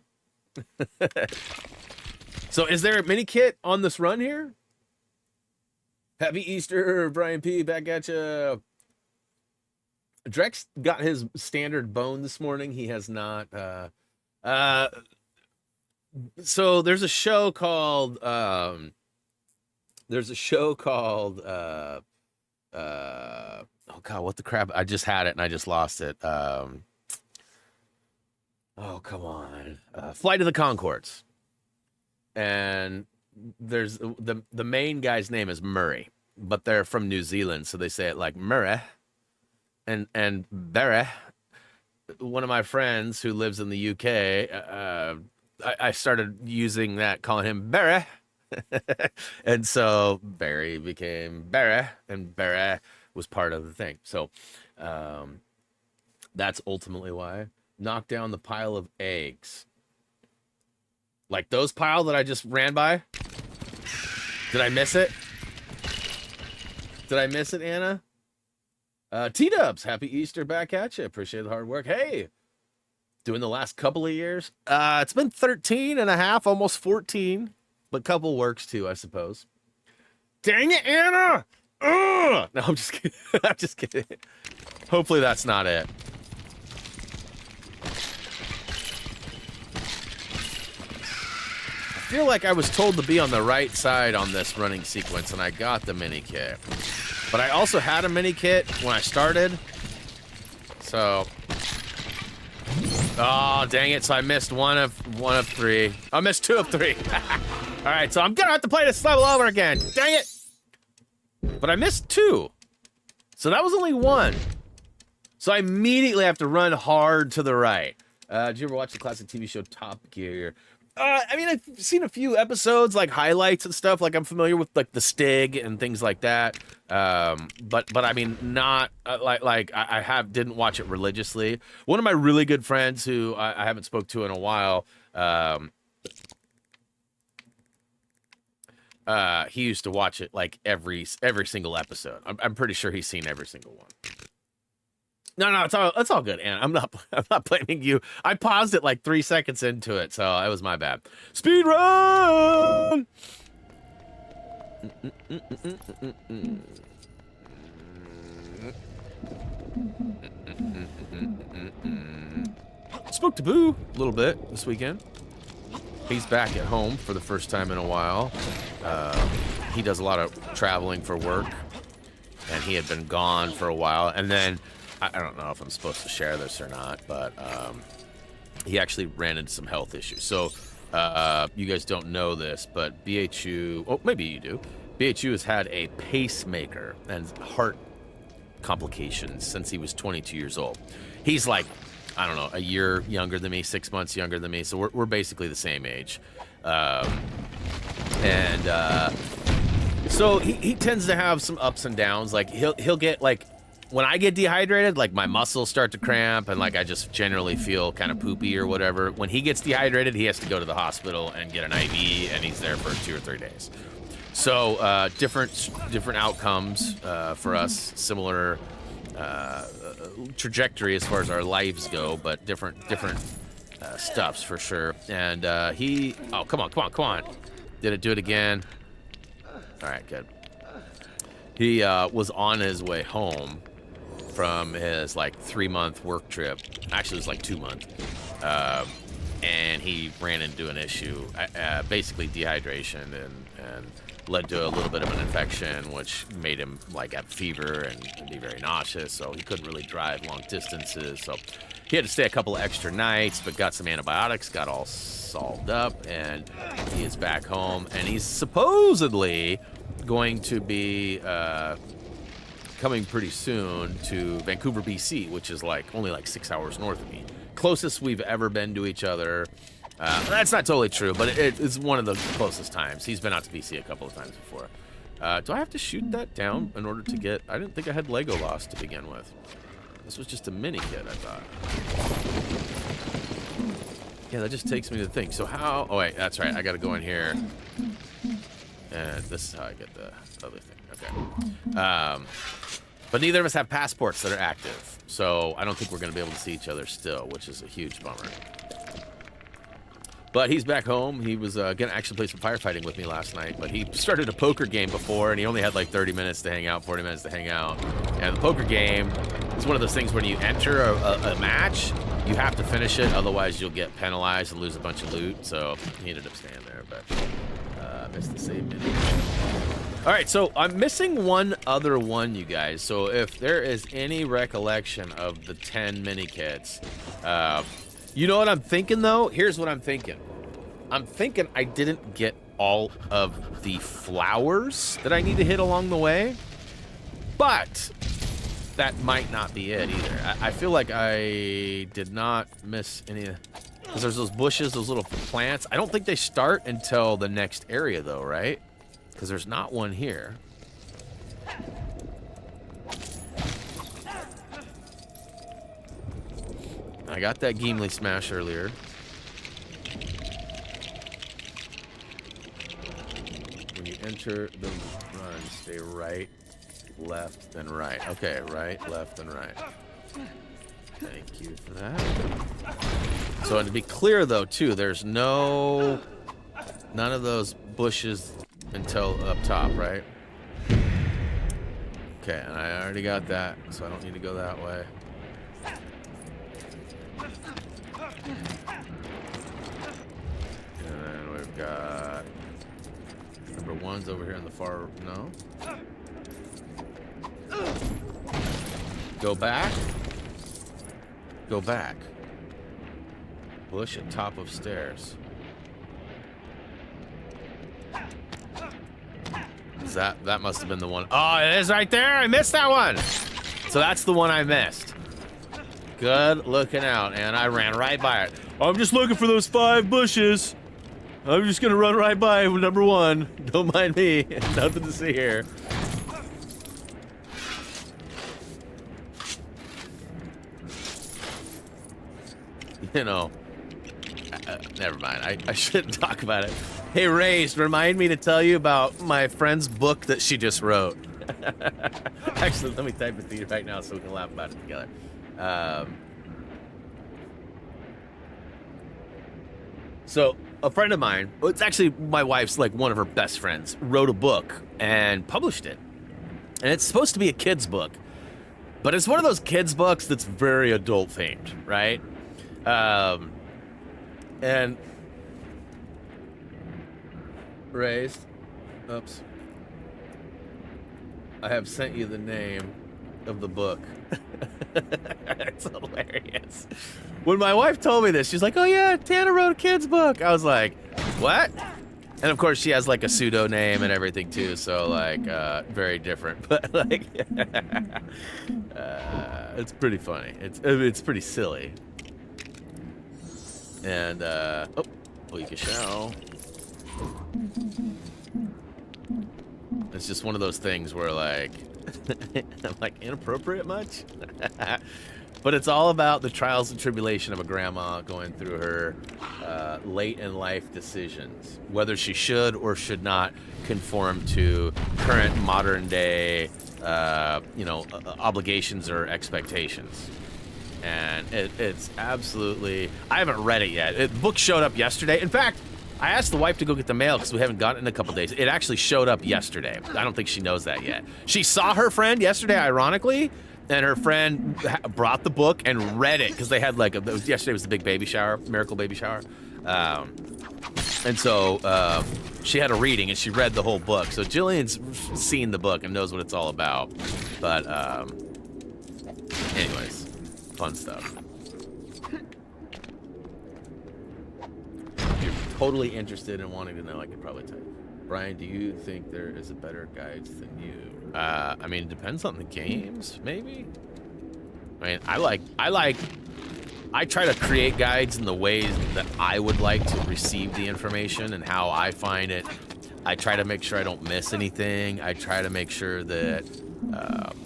So is there a mini kit on this run here? Happy Easter, Brian P. Back at you. Drex got his standard bone this morning. He has not. So there's a show called. Oh God, what the crap? I just had it and I just lost it. Oh, come on. Flight of the Conchords. And there's the main guy's name is Murray, but they're from New Zealand, so they say it like Murray. And Barry, one of my friends who lives in the UK, I started using that, calling him Barry. And so Barry became Barry, and Barry was part of the thing. So that's ultimately why. Knock down the pile of eggs. Like those pile that I just ran by? Did I miss it? Did I miss it, Anna? T-Dubs, happy Easter back at you. Appreciate the hard work. Hey, doing the last couple of years. It's been 13 and a half, almost 14. But couple works too, I suppose. Dang it, Anna! Ugh! No, I'm just kidding. I'm just kidding. Hopefully that's not it. I feel like I was told to be on the right side on this running sequence, and I got the mini kit. But I also had a mini kit when I started. So, oh dang it! So I missed one of three. I missed 2 of 3. All right, so I'm gonna have to play this level over again. Dang it! But I missed 2, so that was only 1. So I immediately have to run hard to the right. Did you ever watch the classic TV show Top Gear? I mean, I've seen a few episodes, like highlights and stuff. Like I'm familiar with like the Stig and things like that. But I mean, not like I didn't watch it religiously. One of my really good friends who I haven't spoke to in a while. He used to watch it like every single episode. I'm pretty sure he's seen every single one. No, it's all good, Anna. I'm not blaming you. I paused it like 3 seconds into it, so it was my bad. Speed run! Spoke to Boo a little bit this weekend. He's back at home for the first time in a while. He does a lot of traveling for work, and he had been gone for a while, and then I don't know if I'm supposed to share this or not, but he actually ran into some health issues. So you guys don't know this, but BHU, oh, maybe you do. BHU has had a pacemaker and heart complications since he was 22 years old. He's like, I don't know, a year younger than me, 6 months younger than me. So we're basically the same age. So he tends to have some ups and downs. Like he'll get like when I get dehydrated, like my muscles start to cramp and like I just generally feel kind of poopy or whatever. When he gets dehydrated, he has to go to the hospital and get an IV, and he's there for 2 or 3 days. So different outcomes for us, similar trajectory as far as our lives go, but different stuffs for sure. And oh, come on. Did it do it again? All right, good. He was on his way home from his like 3-month work trip. Actually, it was like 2 months. And he ran into an issue, basically dehydration, and led to a little bit of an infection, which made him like have fever and be very nauseous. So he couldn't really drive long distances. So he had to stay a couple of extra nights, but got some antibiotics, got all solved up, and he is back home. And he's supposedly going to be coming pretty soon to Vancouver, BC, which is like only like 6 hours north of me. Closest we've ever been to each other. That's not totally true, but it's one of the closest times. He's been out to BC a couple of times before. Do I have to shoot that down in order to get... I didn't think I had Lego Lost to begin with. This was just a mini kit, I thought. Yeah, that just takes me to the thing. So how... Oh, wait, that's right. I got to go in here. And this is how I get the other thing. Okay. But neither of us have passports that are active. So I don't think we're going to be able to see each other still, which is a huge bummer. But he's back home. He was going to actually play some firefighting with me last night, but he started a poker game before, and he only had like 30 minutes to hang out, 40 minutes to hang out. And the poker game is one of those things when you enter a match, you have to finish it, otherwise you'll get penalized and lose a bunch of loot. So he ended up staying there, but missed the save mini. All right, so I'm missing one other one, you guys. So if there is any recollection of the 10 mini kits, you know what I'm thinking, though? Here's what I'm thinking. I'm thinking I didn't get all of the flowers that I need to hit along the way, but that might not be it either. I feel like I did not miss any, because there's those bushes, those little plants. I don't think they start until the next area, though, right? Because there's not one here. I got that Gimli smash earlier. When you enter the run, stay right, left, then right. Okay, right, left, and right. Thank you for that. So to be clear, though, too, there's none of those bushes until up top, right? Okay, and I already got that, so I don't need to go that way. And then we've got number 1's over here in the far, no? Go back. Go back. Bush at top of stairs. Is that must have been the one. Oh, it is right there. I missed that one. So that's the one I missed. Good looking out, and I ran right by it. I'm just looking for those 5 bushes. I'm just gonna run right by number 1. Don't mind me. Nothing to see here. You know, never mind. I shouldn't talk about it. Hey, Raised, remind me to tell you about my friend's book that she just wrote. Actually, let me type it to you right now so we can laugh about it together. So a friend of mine, well, it's actually my wife's, like one of her best friends, wrote a book and published it. And it's supposed to be a kid's book, but it's one of those kids' books that's very adult themed, right? And Raised, oops, I have sent you the name of the book. It's hilarious. When my wife told me this, she's like, oh yeah, Tana wrote a kid's book. I was like, what? And of course she has like a pseudo name and everything too, so like very different, but like it's pretty funny. It's pretty silly. And oh, we can show. It's just one of those things where like I'm like, inappropriate much? But it's all about the trials and tribulation of a grandma going through her late in life decisions, whether she should or should not conform to current modern day, obligations or expectations. And it's absolutely, I haven't read it yet. The book showed up yesterday. In fact, I asked the wife to go get the mail because we haven't gotten it in a couple days. It actually showed up yesterday. I don't think she knows that yet. She saw her friend yesterday, ironically, and her friend brought the book and read it because they had like, yesterday was the big baby shower, miracle baby shower. And so she had a reading and she read the whole book. So Jillian's seen the book and knows what it's all about. But anyways, fun stuff. If you're totally interested in wanting to know, I could probably tell you. Brian, do you think there is a better guide than you? I mean, it depends on the games, maybe. I mean, I try to create guides in the ways that I would like to receive the information and how I find it. I try to make sure I don't miss anything. I try to make sure that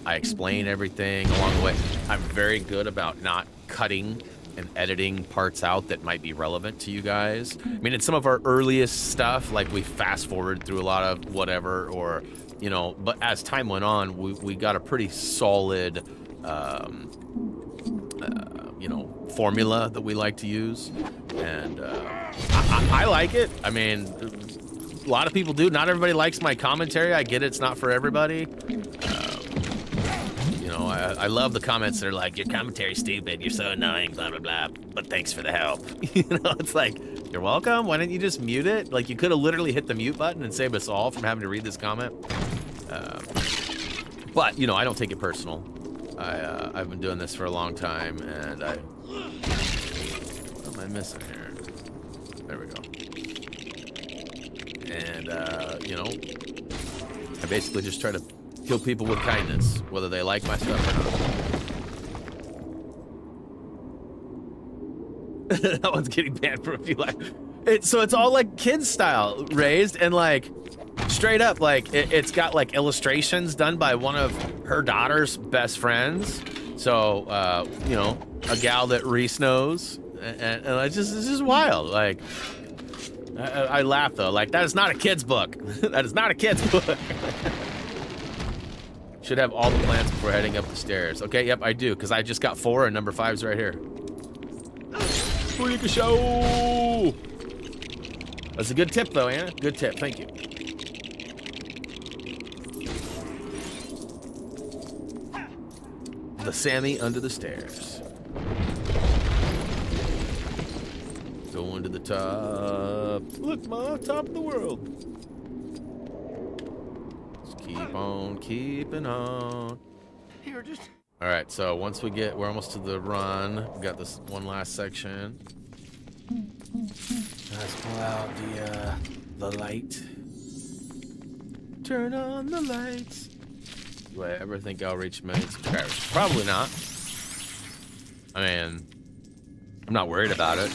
I explain everything along the way. I'm very good about not cutting and editing parts out that might be relevant to you guys. I mean, in some of our earliest stuff, like we fast forward through a lot of whatever, or, you know, but as time went on, we got a pretty solid, formula that we like to use. And I like it. I mean, a lot of people do. Not everybody likes my commentary. I get it. It's not for everybody. I love the comments that are like, your commentary's stupid, you're so annoying, blah, blah, blah, but thanks for the help. It's like, you're welcome. Why didn't you just mute it? Like, you could have literally hit the mute button and saved us all from having to read this comment. But, I don't take it personal. I've been doing this for a long time, and what am I missing here? There we go. And, I basically just try to kill people with kindness, whether they like my stuff or not. That one's getting banned for a few likes. So it's all like kids style raised, and like straight up, like it's got like illustrations done by one of her daughter's best friends. So a gal that Reese knows, and it's just wild. Like I laugh though, like that is not a kid's book. That is not a kid's book. Should have all the plans before heading up the stairs. Okay, yep, I do, because I just got 4 and number 5's right here. Freak show! That's a good tip, though, Anna. Good tip, thank you. The Sammy under the stairs. Going to the top. Look, Ma, top of the world. Keep on keeping on. Here, just. All right, so once we're almost to the run. We got this one last section. Let's pull out the light. Turn on the lights. Do I ever think I'll reach a million subscribers? Probably not. I mean, I'm not worried about it.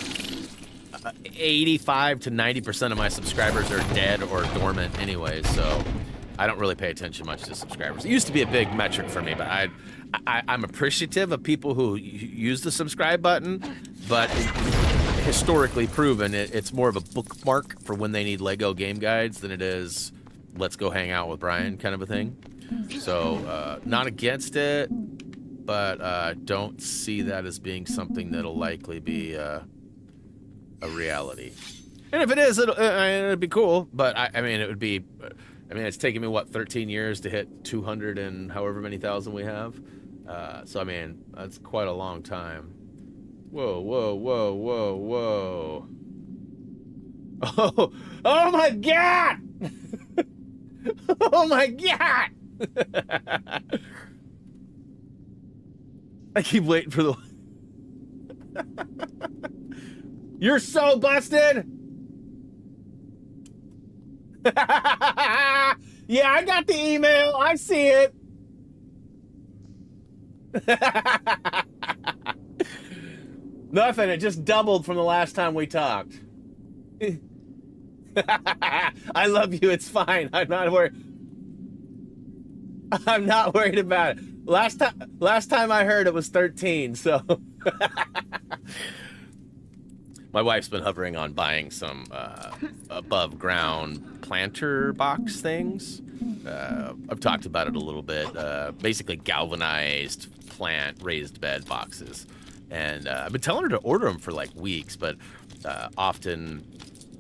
85 to 90% of my subscribers are dead or dormant anyway, so I don't really pay attention much to subscribers. It used to be a big metric for me, but I'm appreciative of people who use the subscribe button, but historically proven, it's more of a bookmark for when they need Lego game guides than it is let's go hang out with Brian kind of a thing. So not against it, but don't see that as being something that'll likely be a reality. And if it is, it'd be cool, but I mean, it would be... I mean, it's taken me, what, 13 years to hit 200 and however many thousand we have. So, I mean, that's quite a long time. Whoa, whoa, whoa, whoa, whoa. Oh my God! Oh my God! I keep waiting for the... You're so busted! Yeah, I got the email. I see it. Nothing. It just doubled from the last time we talked. I love you. It's fine. I'm not worried. I'm not worried about it. Last time I heard it was 13, so my wife's been hovering on buying some above ground planter box things. I've talked about it a little bit. Basically galvanized plant raised bed boxes. And I've been telling her to order them for like weeks, but often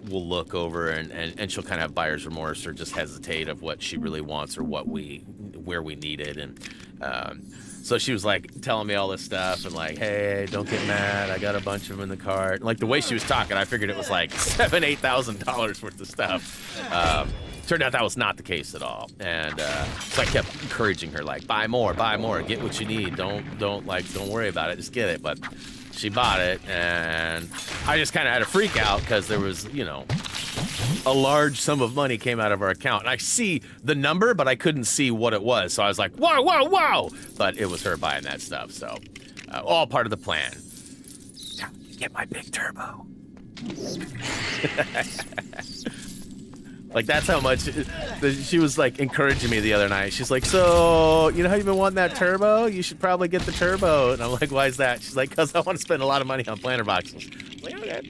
we'll look over and she'll kind of have buyer's remorse or just hesitate of what she really wants or where we need it. And so she was like telling me all this stuff and like, hey, don't get mad, I got a bunch of them in the cart. And like the way she was talking, I figured it was like $7,000-8,000 worth of stuff. Turned out that was not the case at all. And so I kept encouraging her, like, buy more, get what you need, don't worry about it, just get it. But she bought it, and I just kind of had a freak out because there was, you know, a large sum of money came out of our account. And I see the number, but I couldn't see what it was. So I was like, whoa, whoa, whoa. But it was her buying that stuff. So all part of the plan. Now, get my big turbo. Like, that's how much she was like encouraging me the other night. She's like, so, you know how you've been wanting that turbo? You should probably get the turbo. And I'm like, why is that? She's like, because I want to spend a lot of money on planter boxes. I'm like, okay.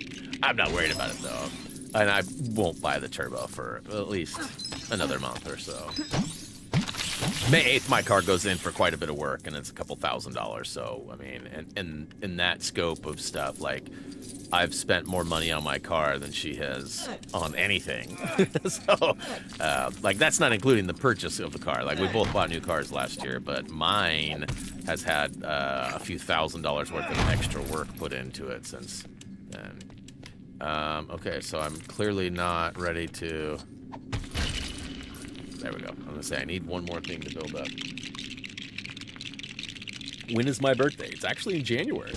I'm not worried about it, though. And I won't buy the turbo for at least another month or so. May 8th, my car goes in for quite a bit of work, and it's a couple $1,000s. So, I mean, and in that scope of stuff, like, I've spent more money on my car than she has on anything. So, like, that's not including the purchase of the car. Like, we both bought new cars last year, but mine has had a few $1,000s worth of extra work put into it since then. Okay, so I'm clearly not ready to... There we go. I'm gonna say I need one more thing to build up. When is my birthday? It's actually in January.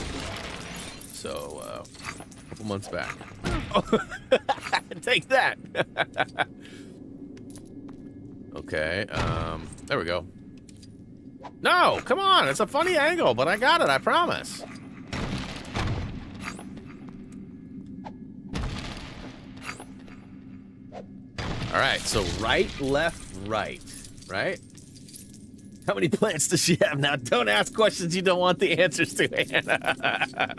So, a couple months back. Take that! Okay, there we go. No, come on, it's a funny angle, but I got it, I promise. All right, so right, left, right? How many plants does she have now? Don't ask questions you don't want the answers to, Hannah.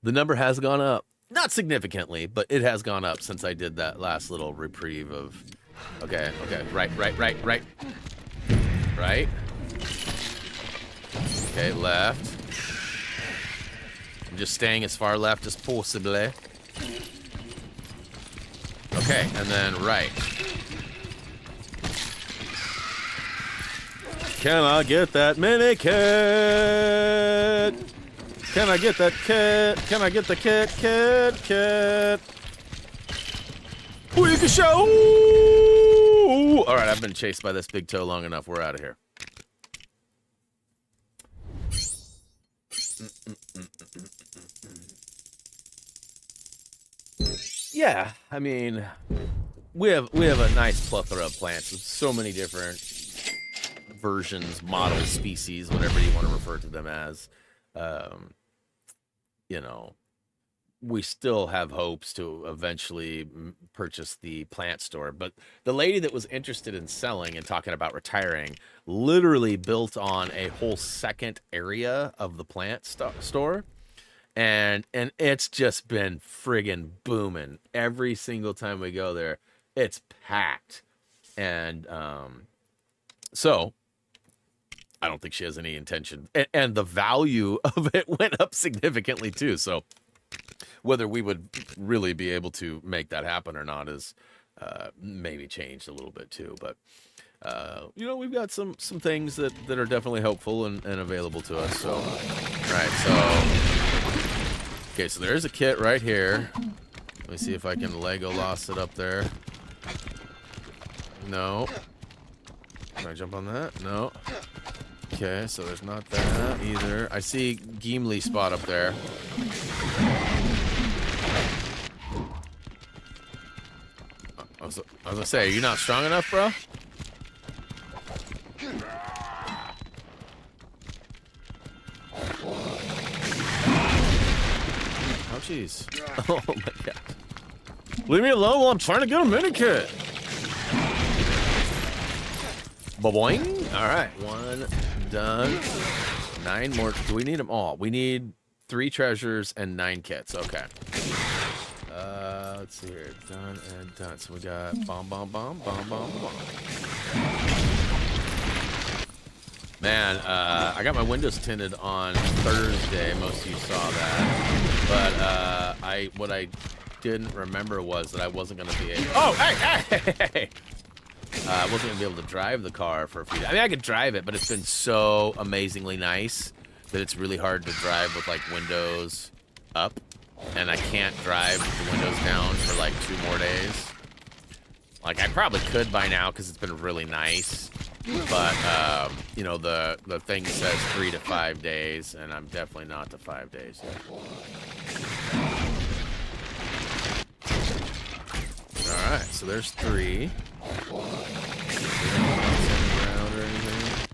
The number has gone up. Not significantly, but it has gone up since I did that last little reprieve of... Okay, right. Right. Okay, left. I'm just staying as far left as possibly. Okay, and then right. Can I get that mini kit? Can I get that kit? Can I get the kit? We can show! All right, I've been chased by this big toe long enough. We're out of here. Yeah, I mean, we have a nice plethora of plants with so many different versions, models, species, whatever you want to refer to them as. You know, we still have hopes to eventually purchase the plant store, but the lady that was interested in selling and talking about retiring literally built on a whole second area of the plant store. And it's just been friggin' booming. Every single time we go there, it's packed. And so I don't think she has any intention. And the value of it went up significantly too. So whether we would really be able to make that happen or not is maybe changed a little bit too. But you know, we've got some things that are definitely helpful and available to us. So right, so okay, so there's a kit right here. Let me see if I can Lego lost it up there. No. Can I jump on that? No. Okay, so there's not that either. I see Gimli spot up there. I was gonna say, are you not strong enough, bro? Oh, jeez. Oh, my God. Leave me alone while I'm trying to get a mini kit. Ba-boing. All right, 1 done. 9 more. Do we need them all? We need 3 treasures and 9 kits. Okay. Let's see here. Done and done. So we got bomb. Man, I got my windows tinted on Thursday. Most of you saw that. But what I didn't remember was that I wasn't going to be able... Oh, hey! I wasn't going to be able to drive the car for a few days. I mean, I could drive it, but it's been so amazingly nice that it's really hard to drive with, like, windows up. And I can't drive with the windows down for, like, 2 more days. Like, I probably could by now because it's been really nice. But, you know, the thing says 3 to 5 days, and I'm definitely not to 5 days yet. Alright, so there's 3. Around or anything.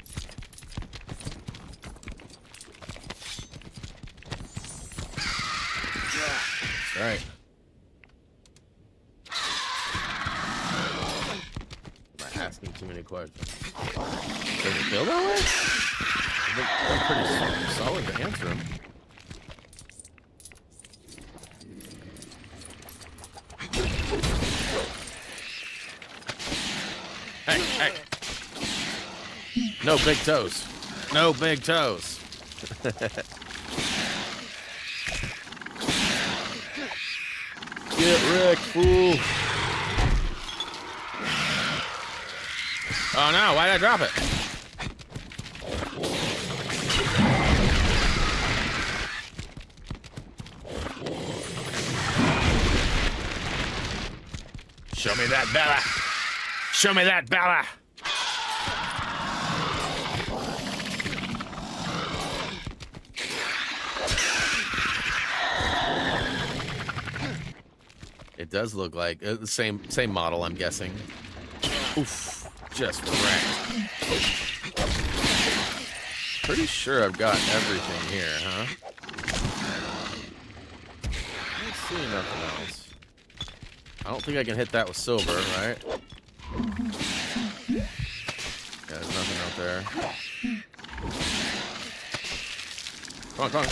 That's right. Am I asking too many questions? Does it feel that way? I'm pretty solid to answer them. Hey! No big toes. No big toes. Get wrecked, fool. Oh no, why did I drop it? Show me that Bella. Show me that Bella. It does look like the same model, I'm guessing. Oof, just wrecked. Pretty sure I've got everything here, huh? I don't see nothing else. I don't think I can hit that with silver, right? Yeah, there's nothing out there. Come on,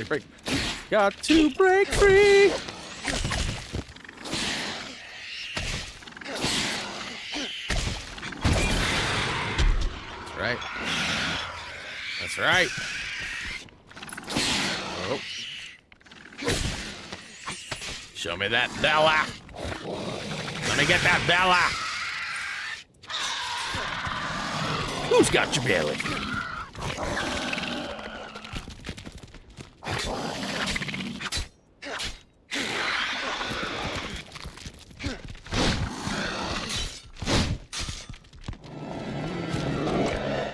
break. Got to break free! Right. That's right. Oh. Show me that Bella. Let me get that Bella. Who's got your belly?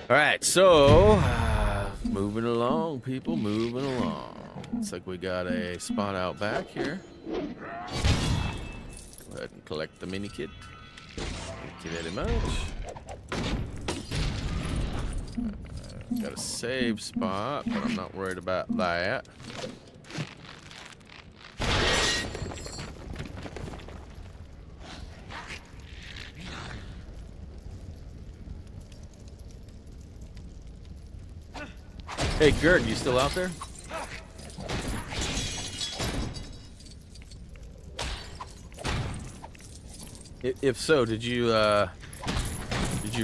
All right, so moving along, people, moving along. Looks like we got a spot out back here. Go ahead and collect the mini kit. Thank you very much. Got a save spot, but I'm not worried about that. Hey, Gerd, you still out there? If so, did you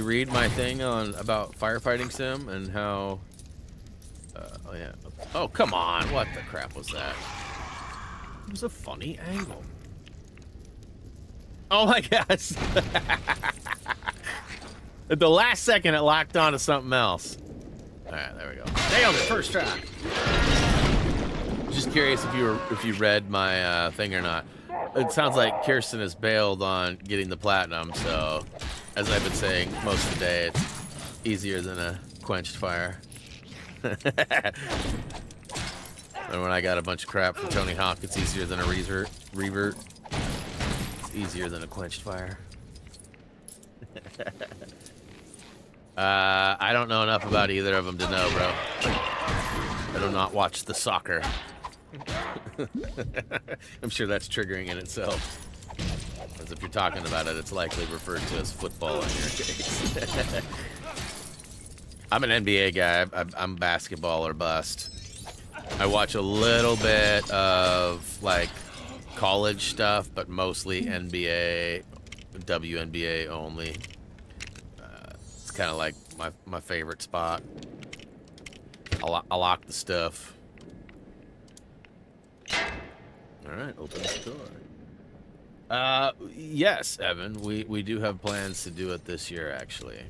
read my thing on about firefighting sim and how? Oh yeah. Oh come on! What the crap was that? It was a funny angle. Oh my gosh! At the last second, it locked on to something else. All right, there we go. Nailed it, first try. Just curious if you read my thing or not. It sounds like Kirsten has bailed on getting the platinum, so as I've been saying most of the day, it's easier than a quenched fire. And when I got a bunch of crap from Tony Hawk, it's easier than a revert. It's easier than a quenched fire. I don't know enough about either of them to know, bro. I do not watch the soccer. I'm sure that's triggering in itself. As if you're talking about it, it's likely referred to as football in your case. I'm an NBA guy. I'm basketball or bust. I watch a little bit of like college stuff, but mostly NBA, WNBA only. It's kind of like my favorite spot. I lock the stuff. All right, open the door. Yes, Evan, we do have plans to do it this year, actually.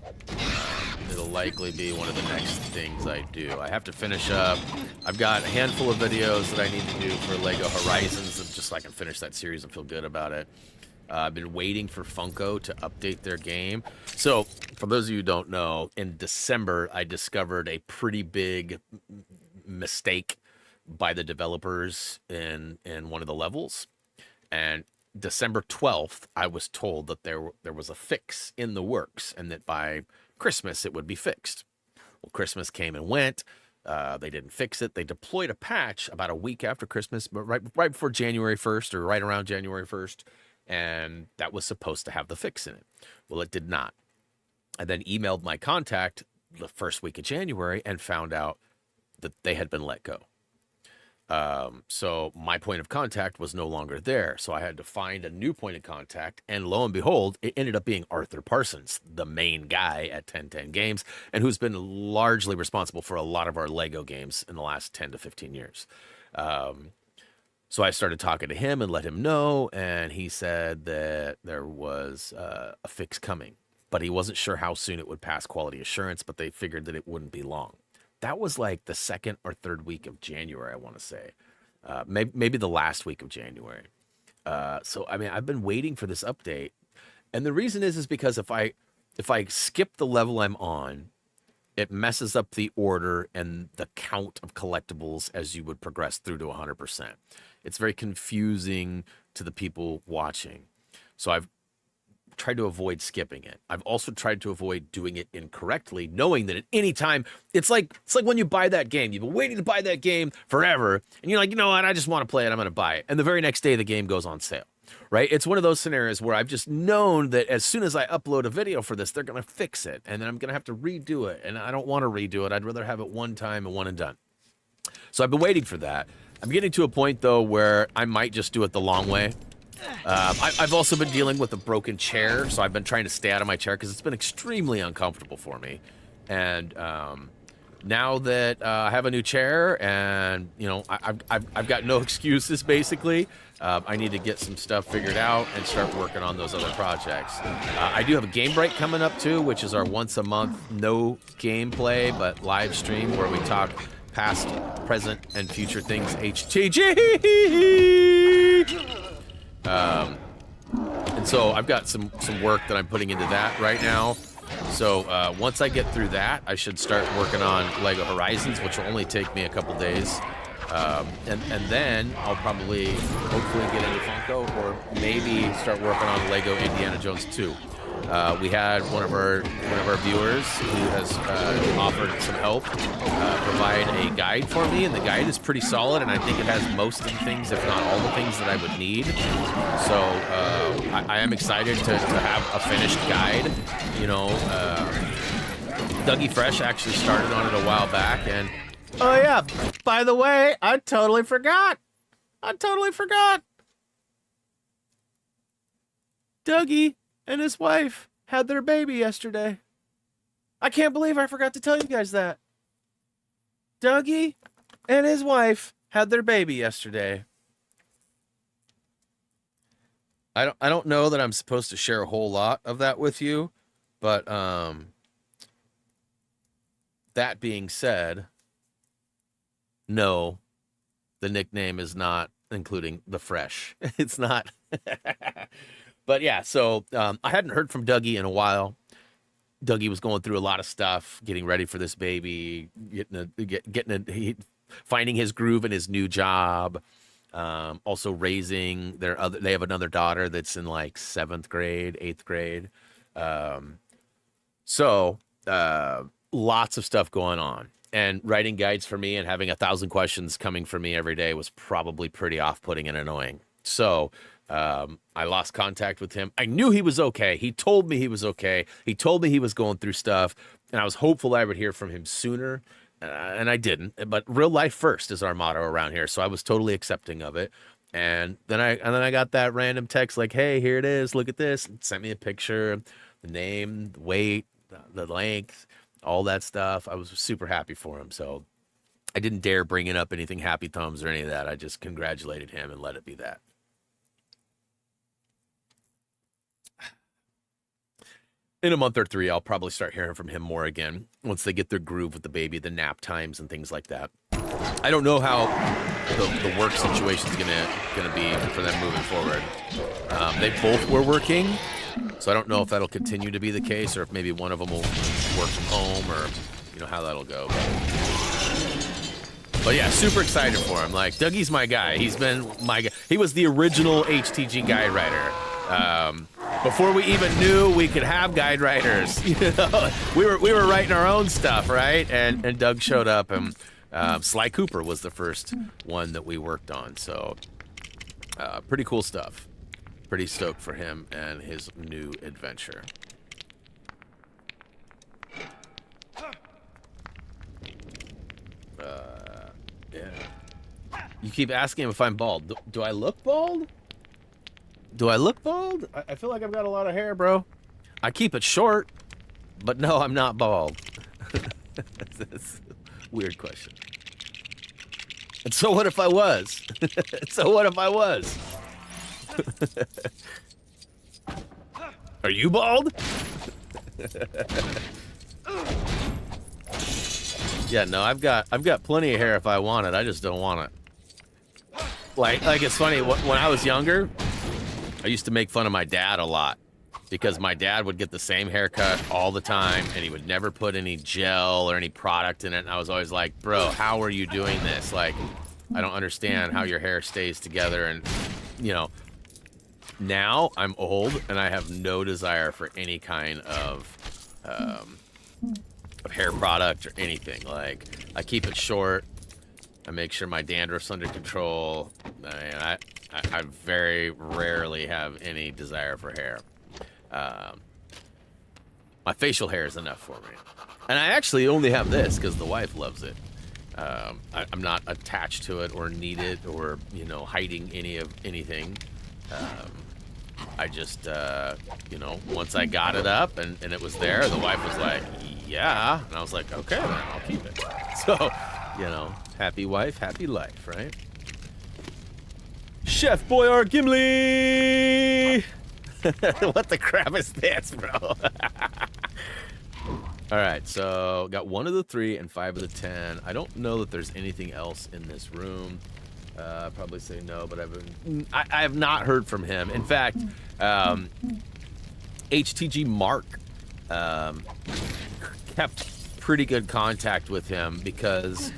It'll likely be one of the next things I do. I have to finish up. I've got a handful of videos that I need to do for Lego Horizons, just so I can finish that series and feel good about it. I've been waiting for Funko to update their game. So, for those of you who don't know, in December, I discovered a pretty big mistake by the developers in one of the levels. And December 12th, I was told that there was a fix in the works and that by Christmas it would be fixed. Well, Christmas came and went. They didn't fix it. They deployed a patch about a week after Christmas, but right before January 1st or right around January 1st, and that was supposed to have the fix in it. Well, it did not. I then emailed my contact the first week of January and found out that they had been let go. So my point of contact was no longer there. So I had to find a new point of contact. And lo and behold, it ended up being Arthur Parsons, the main guy at 1010 Games, and who's been largely responsible for a lot of our Lego games in the last 10 to 15 years. So I started talking to him and let him know. And he said that there was a fix coming, but he wasn't sure how soon it would pass quality assurance, but they figured that it wouldn't be long. That was like the second or third week of January, I want to say. Maybe the last week of January. So, I mean, I've been waiting for this update. And the reason is because if I skip the level I'm on, it messes up the order and the count of collectibles as you would progress through to 100%. It's very confusing to the people watching. So I've tried to avoid skipping it. I've also tried to avoid doing it incorrectly, knowing that at any time, it's like when you buy that game. You've been waiting to buy that game forever, and you're like, you know what, I just want to play it, I'm going to buy it. And the very next day, the game goes on sale, right? It's one of those scenarios where I've just known that as soon as I upload a video for this, they're going to fix it, and then I'm going to have to redo it, and I don't want to redo it. I'd rather have it one time and one and done. So I've been waiting for that. I'm getting to a point, though, where I might just do it the long way. I've also been dealing with a broken chair, so I've been trying to stay out of my chair because it's been extremely uncomfortable for me. And now that I have a new chair, and you know, I've got no excuses basically. I need to get some stuff figured out and start working on those other projects. I do have a game break coming up too, which is our once a month no gameplay but live stream where we talk past, present, and future things. HTG. And so I've got some work that I'm putting into that right now. So once I get through that, I should start working on Lego Horizons, which will only take me a couple days. And then I'll probably, hopefully get into Funko or maybe start working on Lego Indiana Jones 2. We had one of our viewers who has offered some help, provide a guide for me, and the guide is pretty solid, and I think it has most of the things, if not all the things that I would need. So I am excited to have a finished guide. You know, Dougie Fresh actually started on it a while back, and oh yeah, by the way, I totally forgot. Dougie and his wife had their baby yesterday. I can't believe I forgot to tell you guys that. Dougie and his wife had their baby yesterday. I don't know that I'm supposed to share a whole lot of that with you, but that being said, no, the nickname is not including the fresh. It's not. But yeah, so I hadn't heard from Dougie in a while. Dougie was going through a lot of stuff, getting ready for this baby, finding his groove in his new job. Also raising they have another daughter that's in like 7th grade, 8th grade. So lots of stuff going on. And writing guides for me and having 1,000 questions coming from me every day was probably pretty off-putting and annoying. So I lost contact with him. I knew he was okay. He told me he was okay. He told me he was going through stuff, and I was hopeful I would hear from him sooner, and I didn't. But real life first is our motto around here, so I was totally accepting of it. And then I got that random text like, "Hey, here it is. Look at this." And sent me a picture, the name, the weight, the length, all that stuff. I was super happy for him. So I didn't dare bring up anything Happy Thumbs or any of that. I just congratulated him and let it be that. In a month or 3, I'll probably start hearing from him more again once they get their groove with the baby, the nap times and things like that. I don't know how the work situation's gonna be for them moving forward. They both were working, so I don't know if that'll continue to be the case or if maybe one of them will work from home or how that'll go. But yeah, super excited for him. Like, Dougie's my guy. He's been my guy. He was the original HTG guide writer. Before we even knew we could have guide writers, we were writing our own stuff, right? And Doug showed up, and Sly Cooper was the first one that we worked on. So pretty cool stuff. Pretty stoked for him and his new adventure. Yeah. You keep asking him if I'm bald. Do I look bald? Do I look bald? I feel like I've got a lot of hair, bro. I keep it short, but no, I'm not bald. That's a weird question. And so what if I was? So what if I was? Are you bald? Yeah, no, I've got plenty of hair if I want it. I just don't want it. Like it's funny, when I was younger, I used to make fun of my dad a lot because my dad would get the same haircut all the time and he would never put any gel or any product in it. And I was always like, bro, how are you doing this? Like, I don't understand how your hair stays together. And, now I'm old and I have no desire for any kind of hair product or anything. Like, I keep it short. I make sure my dandruff's under control. I very rarely have any desire for hair. My facial hair is enough for me. And I actually only have this because the wife loves it. I'm not attached to it or need it or, hiding anything. I just, once I got it up and it was there, the wife was like, yeah. And I was like, okay, then I'll keep it. So, happy wife, happy life, right? Chef Boyar Gimli! What the crap is this, bro? All right, so got 1 of the 3 and 5 of the 10. I don't know that there's anything else in this room. Probably say no, but I have not heard from him. In fact, HTG Mark kept pretty good contact with him because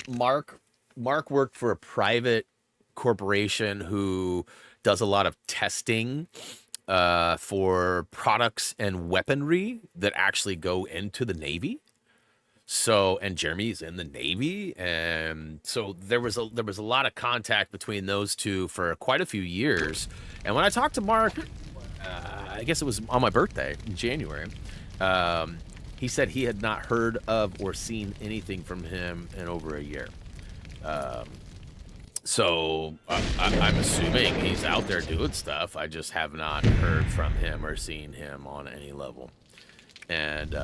Mark worked for a private corporation who does a lot of testing for products and weaponry that actually go into the Navy. So, and Jeremy's in the Navy, and so there was a lot of contact between those two for quite a few years. And when I talked to Mark, I guess it was on my birthday in January, he said he had not heard of or seen anything from him in over a year. So I'm assuming he's out there doing stuff. I just have not heard from him or seen him on any level. And,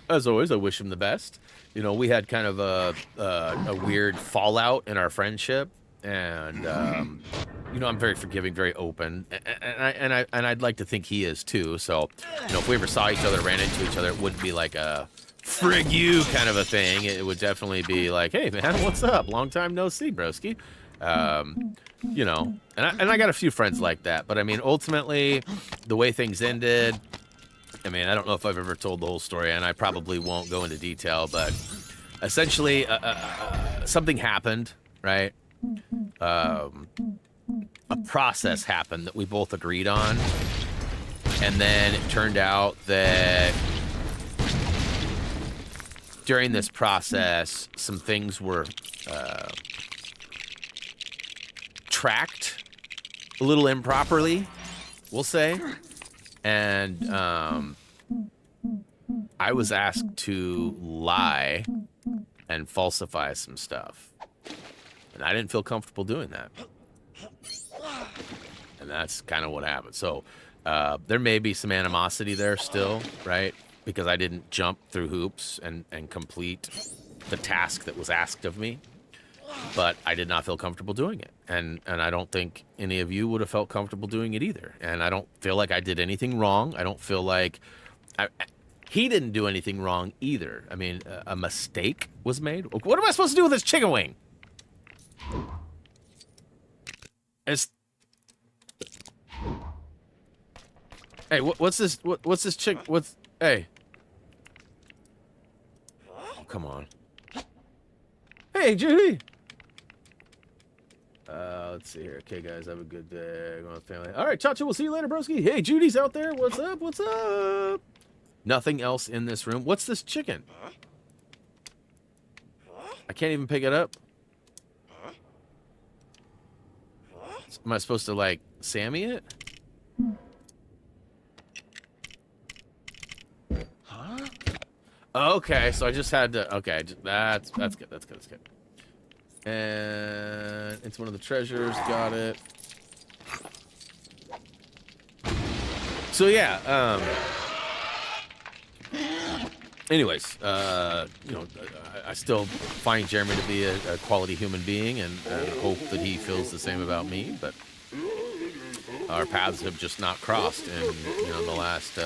as always, I wish him the best. We had kind of a weird fallout in our friendship. And, I'm very forgiving, very open. And I'd like to think he is too. So, if we ever saw each other, ran into each other, it wouldn't be like a frig you kind of a thing. It would definitely be like, hey, man, what's up? Long time no see, broski. And I got a few friends like that. But, I mean, ultimately, the way things ended... I mean, I don't know if I've ever told the whole story, and I probably won't go into detail, but essentially something happened, right? A process happened that we both agreed on, and then it turned out that during this process, some things were tracked a little improperly, we'll say. And I was asked to lie and falsify some stuff. And I didn't feel comfortable doing that. And that's kind of what happened. So there may be some animosity there still, right? Because I didn't jump through hoops and complete the task that was asked of me. But I did not feel comfortable doing it. And I don't think any of you would have felt comfortable doing it either. And I don't feel like I did anything wrong. I don't feel like... he didn't do anything wrong either. I mean, a mistake was made. What am I supposed to do with this chicken wing? It's... Hey, what's this? What's this chick? What's... Hey. Oh, come on. Hey, Judy! Let's see here. Okay, guys, have a good day. Going with family. All right, Chacha, we'll see you later, broski. Hey, Judy's out there. What's up? What's up? Nothing else in this room. What's this chicken? I can't even pick it up. Am I supposed to, like, Sammy it? Huh? Okay, so I just had to... Okay, that's good. That's good. That's good. And it's one of the treasures. Got it. So yeah. Anyways, you know, I still find Jeremy to be a quality human being, and hope that he feels the same about me. But our paths have just not crossed in, you know, the last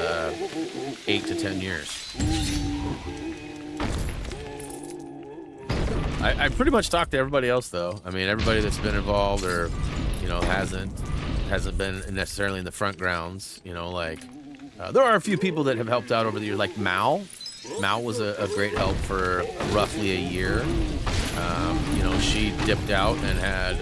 8 to 10 years. I pretty much talked to everybody else, though. I mean, everybody that's been involved or, you know, hasn't been necessarily in the front grounds. You know, like, there are a few people that have helped out over the years, like Mal. Mal was a great help for roughly a year. You know, she dipped out and had,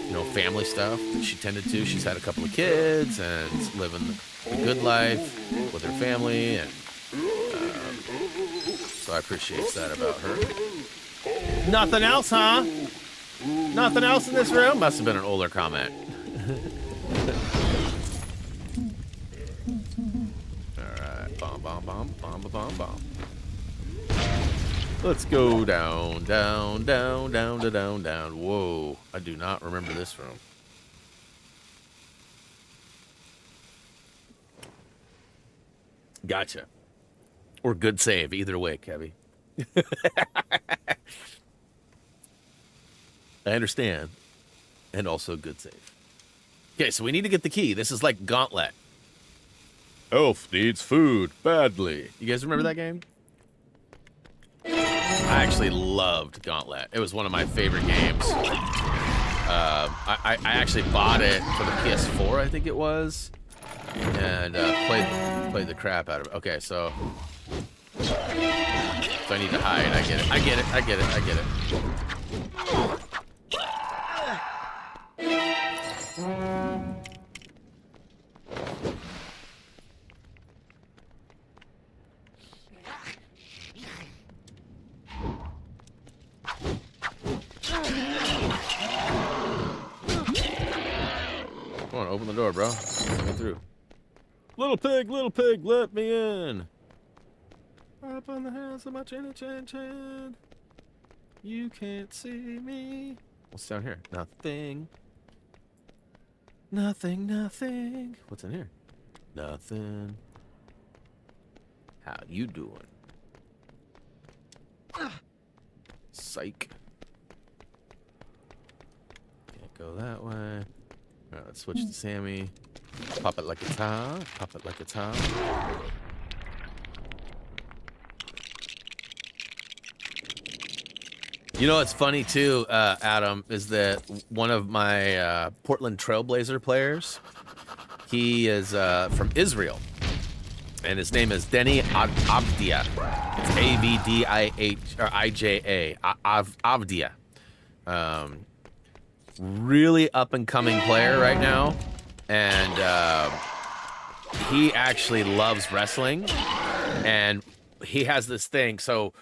you know, family stuff that she tended to. She's had a couple of kids and living a good life with her family. And so I appreciate that about her. Nothing else, huh? Nothing else in this room? Must have been an older comment. Alright. Bomb, bomb, bomb, bomb, bomb, bomb. Let's go down, down, down, down, to down, down. Whoa. I do not remember this room. Gotcha. Or good save. Either way, Kevy. I understand. And also good save. Okay, so we need to get the key. This is like Gauntlet. Elf needs food badly. You guys remember that game? I actually loved Gauntlet. It was one of my favorite games. I actually bought it for the PS4, I think it was. And played the crap out of it. Okay, so I need to hide. I get it. I get it. I get it. I get it. Come on, open the door, bro. Let me through. Little pig, let me in. Up on the house of my chin. You can't see me. What's down here? Nothing. Nothing. What's in here? Nothing. How you doing? Psych. Can't go that way. Alright, let's switch to Sammy. Pop it like a top. Pop it like a top. You know what's funny too, Adam, is that one of my Portland Trailblazer players, he is from Israel, and his name is Denny Avdia. It's Avdia, Avdia. Really up and coming player right now, and he actually loves wrestling, and he has this thing. So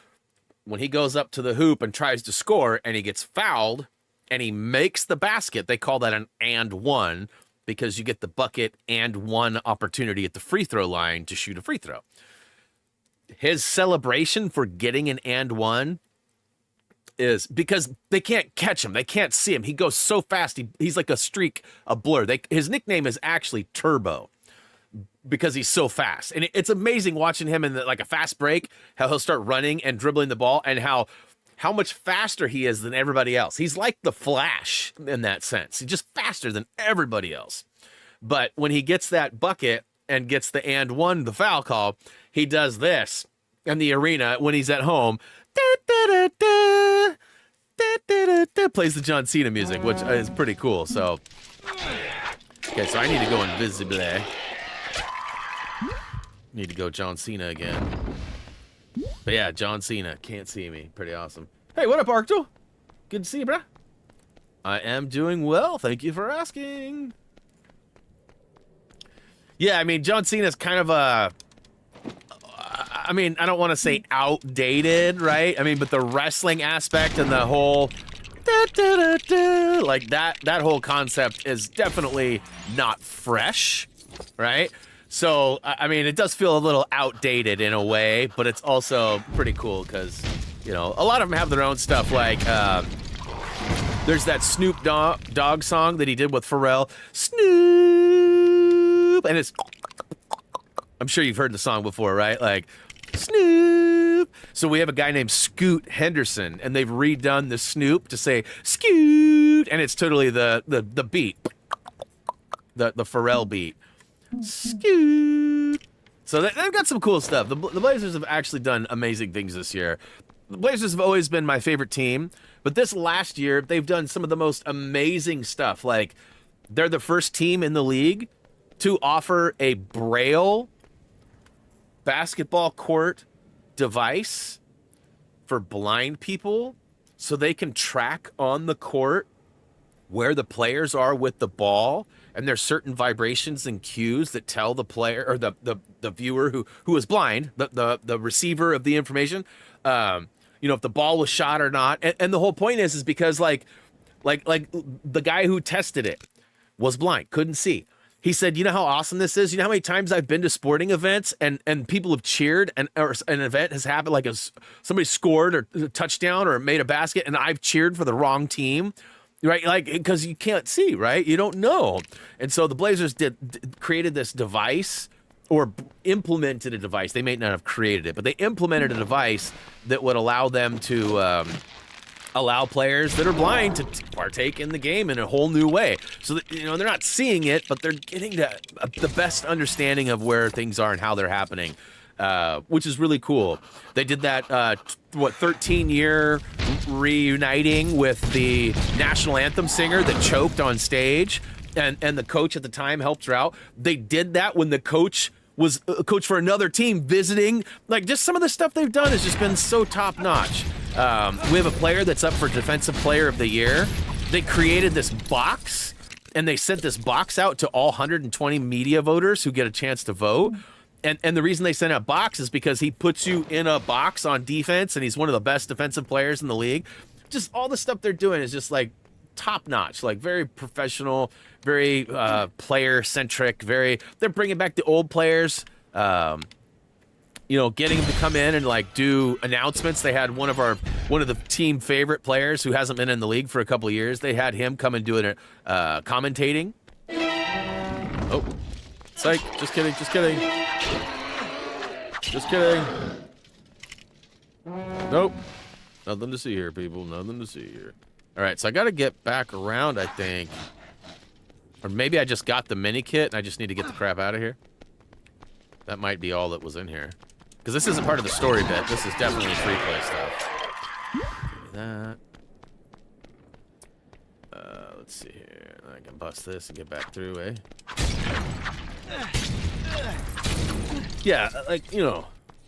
when he goes up to the hoop and tries to score and he gets fouled, and he makes the basket. They call that an and one because you get the bucket and one opportunity at the free throw line to shoot a free throw. His celebration for getting an and one is because they can't catch him. They can't see him. He goes so fast. He's like a streak, a blur. His nickname is actually Turbo because he's so fast. And it's amazing watching him in like a fast break, how he'll start running and dribbling the ball and how much faster he is than everybody else. He's like the Flash in that sense. He's just faster than everybody else. But when he gets that bucket and gets the and one, the foul call, he does this in the arena when he's at home. Plays the John Cena music, which is pretty cool. So, okay, so I need to go invisible. Need to go John Cena again. But yeah, John Cena can't see me. Pretty awesome. Hey, what up, Arcto? Good to see you, bruh. I am doing well. Thank you for asking. Yeah, I mean, John Cena's kind of a... I mean, I don't want to say outdated, right? I mean, but the wrestling aspect and the whole like that whole concept is definitely not fresh, right? So, I mean, it does feel a little outdated in a way, but it's also pretty cool because, you know, a lot of them have their own stuff. Like, there's that Snoop Dogg song that he did with Pharrell. Snoop! And it's... I'm sure you've heard the song before, right? Like... Snoop. So we have a guy named Scoot Henderson, and they've redone the Snoop to say Scoot, and it's totally the beat, the Pharrell beat. Scoot. So they've got some cool stuff. The Blazers have actually done amazing things this year. The Blazers have always been my favorite team, but this last year they've done some of the most amazing stuff. Like they're the first team in the league to offer a Braille basketball court device for blind people so they can track on the court where the players are with the ball, and there's certain vibrations and cues that tell the player or the viewer who is blind, the receiver of the information, you know, if the ball was shot or not. And the whole point is because like the guy who tested it was blind, couldn't see. He said, you know how awesome this is? You know how many times I've been to sporting events and people have cheered or an event has happened, like somebody scored or a touchdown or made a basket and I've cheered for the wrong team, right? Like, because you can't see, right? You don't know. And so the Blazers created this device or implemented a device. They may not have created it, but they implemented a device that would allow them to... allow players that are blind to partake in the game in a whole new way. So that, you know, they're not seeing it, but they're getting the best understanding of where things are and how they're happening, which is really cool. They did that, 13-year reuniting with the national anthem singer that choked on stage, and the coach at the time helped her out. They did that when the coach was a coach for another team visiting. Like, just some of the stuff they've done has just been so top-notch. We have a player that's up for Defensive Player of the Year. They created this box, and they sent this box out to all 120 media voters who get a chance to vote. And the reason they sent out box is because he puts you in a box on defense, and he's one of the best defensive players in the league. Just all the stuff they're doing is just, like, top-notch, like, very professional, very player-centric, they're bringing back the old players, you know, getting them to come in and like do announcements. They had one of the team favorite players who hasn't been in the league for a couple of years. They had him come and do it, commentating. Oh, psych! Just kidding. Nope, nothing to see here, people. Nothing to see here. All right, so I got to get back around, I think, or maybe I just got the mini kit and I just need to get the crap out of here. That might be all that was in here. Because this isn't part of the story bit. This is definitely free play stuff. Give me that. Let's see here. I can bust this and get back through, eh? Yeah, like, you know,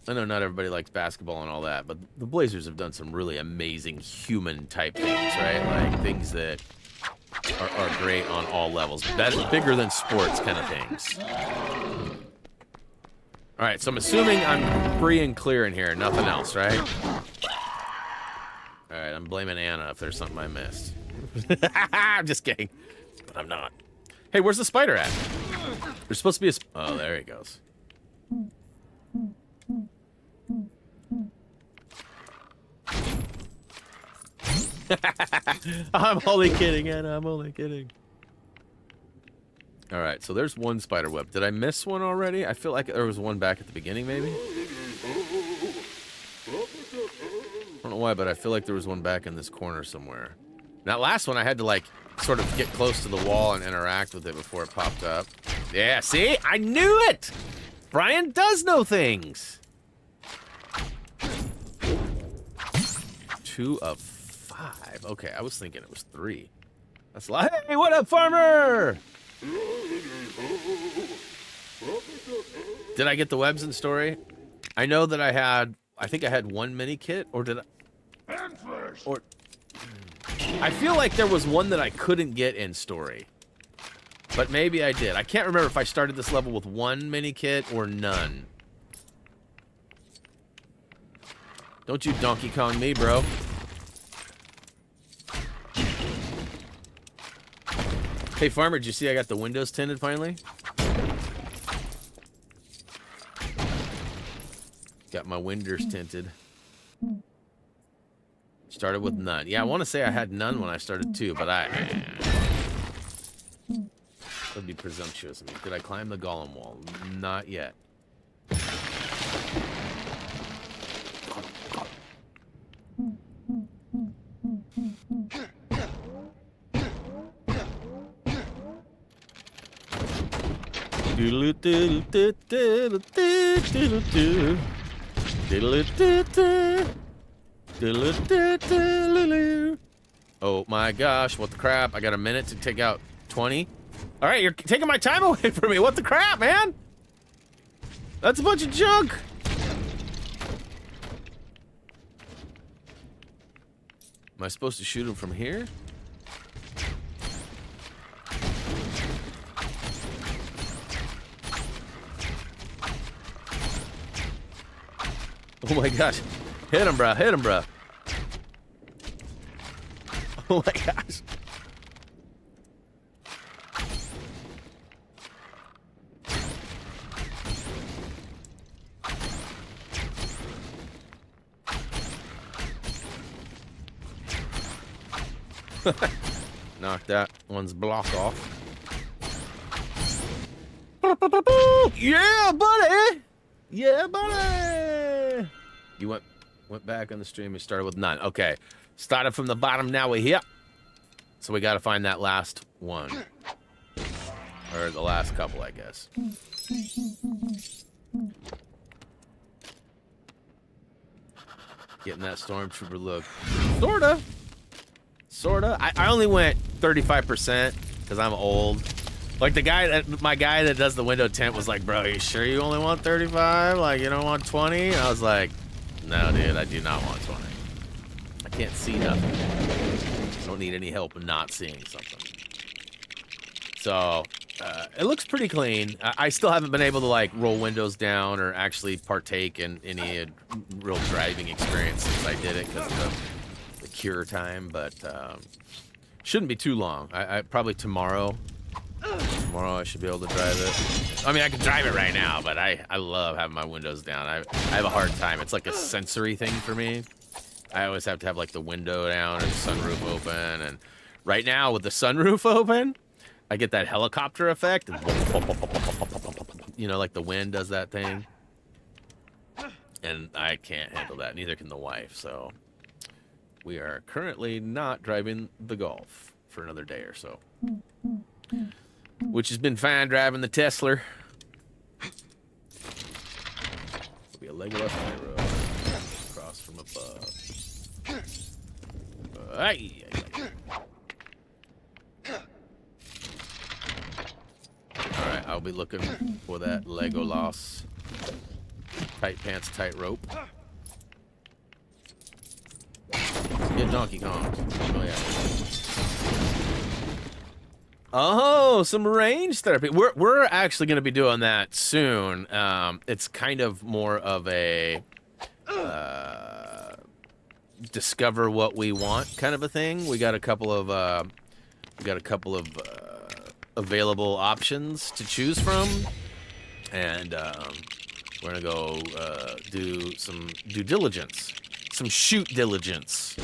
I know not everybody likes basketball and all that, but the Blazers have done some really amazing human-type things, right? Like, things that are great on all levels. Bigger than sports kind of things. All right, so I'm assuming I'm free and clear in here. Nothing else, right? All right, I'm blaming Anna if there's something I missed. I'm just kidding. But I'm not. Hey, where's the spider at? There's supposed to be a... Oh, there he goes. I'm only kidding, Anna. I'm only kidding. All right, so there's one spider web. Did I miss one already? I feel like there was one back at the beginning, maybe? I don't know why, but I feel like there was one back in this corner somewhere. That last one, I had to, like, sort of get close to the wall and interact with it before it popped up. Yeah, see? I knew it! Brian does know things! 2 of 5. Okay, I was thinking it was 3. That's like, hey, what up, farmer? Did I get the webs in story? I know that I think I had 1 mini kit, or did I? Or I feel like there was one that I couldn't get in story. But maybe I did. I can't remember if I started this level with 1 mini kit or none. Don't you Donkey Kong me, bro. Hey, farmer, did you see I got the windows tinted finally? Got my windows tinted. Started with none. Yeah, I want to say I had none when I started too, but that'd be presumptuous of me. Did I climb the golem wall? Not yet. Oh my gosh, what the crap? I got a minute to take out 20. All right, you're taking my time away from me. What the crap, man? That's a bunch of junk. Am I supposed to shoot him from here? Oh my gosh. Hit him, bro. Hit him, bro. Oh my gosh. Knock that one's block off. Yeah, buddy! Yeah, buddy! You went back on the stream. We started with none. Okay. Started from the bottom. Now we're here. So we got to find that last one. Or the last couple, I guess. Getting that stormtrooper look. Sorta. Sorta. I only went 35% because I'm old. Like my guy that does the window tint was like, bro, you sure you only want 35? Like, you don't want 20? I was like, no, dude, I do not want 20. I can't see nothing. I don't need any help in not seeing something. So, it looks pretty clean. I still haven't been able to, like, roll windows down or actually partake in any real driving experience since I did it because of the cure time, but shouldn't be too long. I probably tomorrow I should be able to drive it. I mean, I can drive it right now, but I love having my windows down. I have a hard time. It's like a sensory thing for me. I always have to have like the window down and the sunroof open. And right now with the sunroof open, I get that helicopter effect. You know, like the wind does that thing. And I can't handle that. Neither can the wife. So we are currently not driving the Golf for another day or so. Which has been fine driving the Tesla. It'll be a Legolas road across from above. Alright, I'll be looking for that Legolas. Tight pants, tight rope. Get Donkey Kong. Oh, yeah. Oh, some range therapy. We're actually going to be doing that soon. It's kind of more of a discover what we want kind of a thing. We got a couple of available options to choose from, and we're gonna go do some due diligence, some shoot diligence,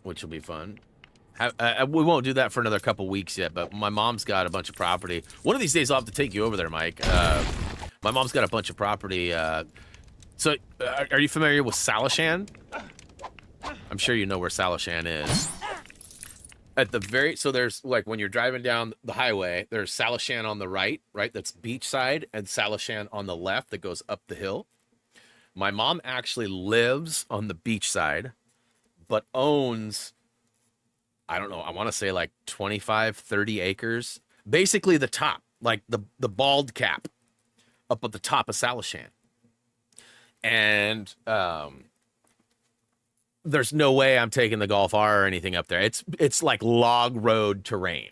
which will be fun. We won't do that for another couple weeks yet, but my mom's got a bunch of property. One of these days I'll have to take you over there, Mike. My mom's got a bunch of property. So, are you familiar with Salishan? I'm sure you know where Salishan is. At the very, so there's, like, when you're driving down the highway, there's Salishan on the right, that's beachside, and Salishan on the left that goes up the hill. My mom actually lives on the beach side, but owns, I don't know, I want to say like 25, 30 acres. Basically the top, like the bald cap up at the top of Salishan. And there's no way I'm taking the Golf R or anything up there. It's like log road terrain.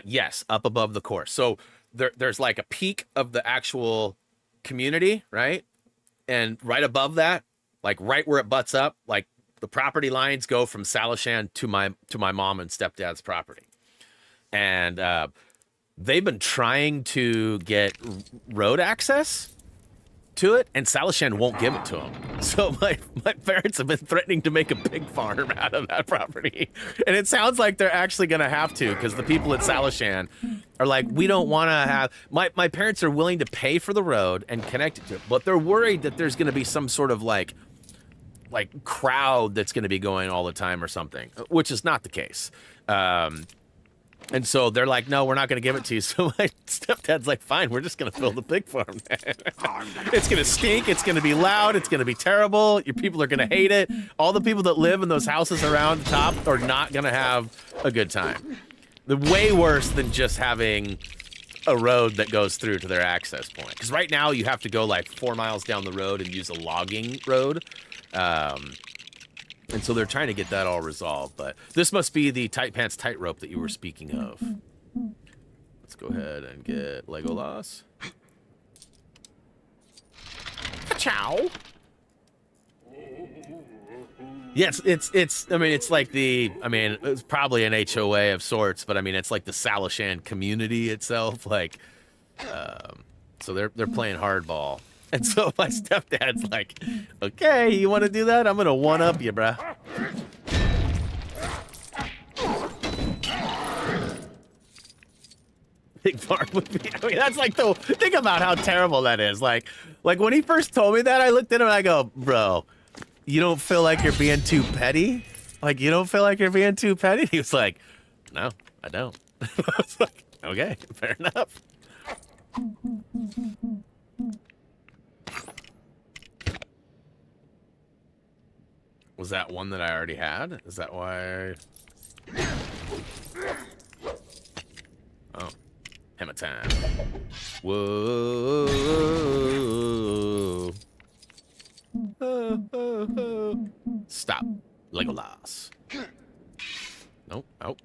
Yes, up above the course. So there's like a peak of the actual community, right? And right above that, like right where it butts up, like the property lines go from Salishan to my mom and stepdad's property. And they've been trying to get road access to it, and Salishan won't give it to them. So my parents have been threatening to make a pig farm out of that property. And it sounds like they're actually going to have to, because the people at Salishan are like, we don't want to have... My parents are willing to pay for the road and connect it to it, but they're worried that there's going to be some sort of like crowd that's going to be going all the time or something, which is not the case. And so they're like, no, we're not going to give it to you. So my stepdad's like, fine, we're just going to fill the pig farm. It's going to stink. It's going to be loud. It's going to be terrible. Your people are going to hate it. All the people that live in those houses around the top are not going to have a good time. The way worse than just having a road that goes through to their access point. Because right now you have to go like 4 miles down the road and use a logging road. And so they're trying to get that all resolved, but this must be the tight pants tightrope that you were speaking of. Let's go ahead and get Legolas. Ciao. Yes, it's I mean, it's like it's probably an HOA of sorts, but I mean, it's like the Salishan community itself, like, so they're playing hardball. And so my stepdad's like, okay, you want to do that? I'm going to one-up you, bruh. Pig farm would be, I mean, that's like think about how terrible that is. Like when he first told me that, I looked at him and I go, bro, you don't feel like you're being too petty? Like, you don't feel like you're being too petty? He was like, no, I don't. I was like, okay, fair enough. Was that one that I already had? Is that why? Oh, hammer time. Whoa. Stop. Legolas. Nope. Nope.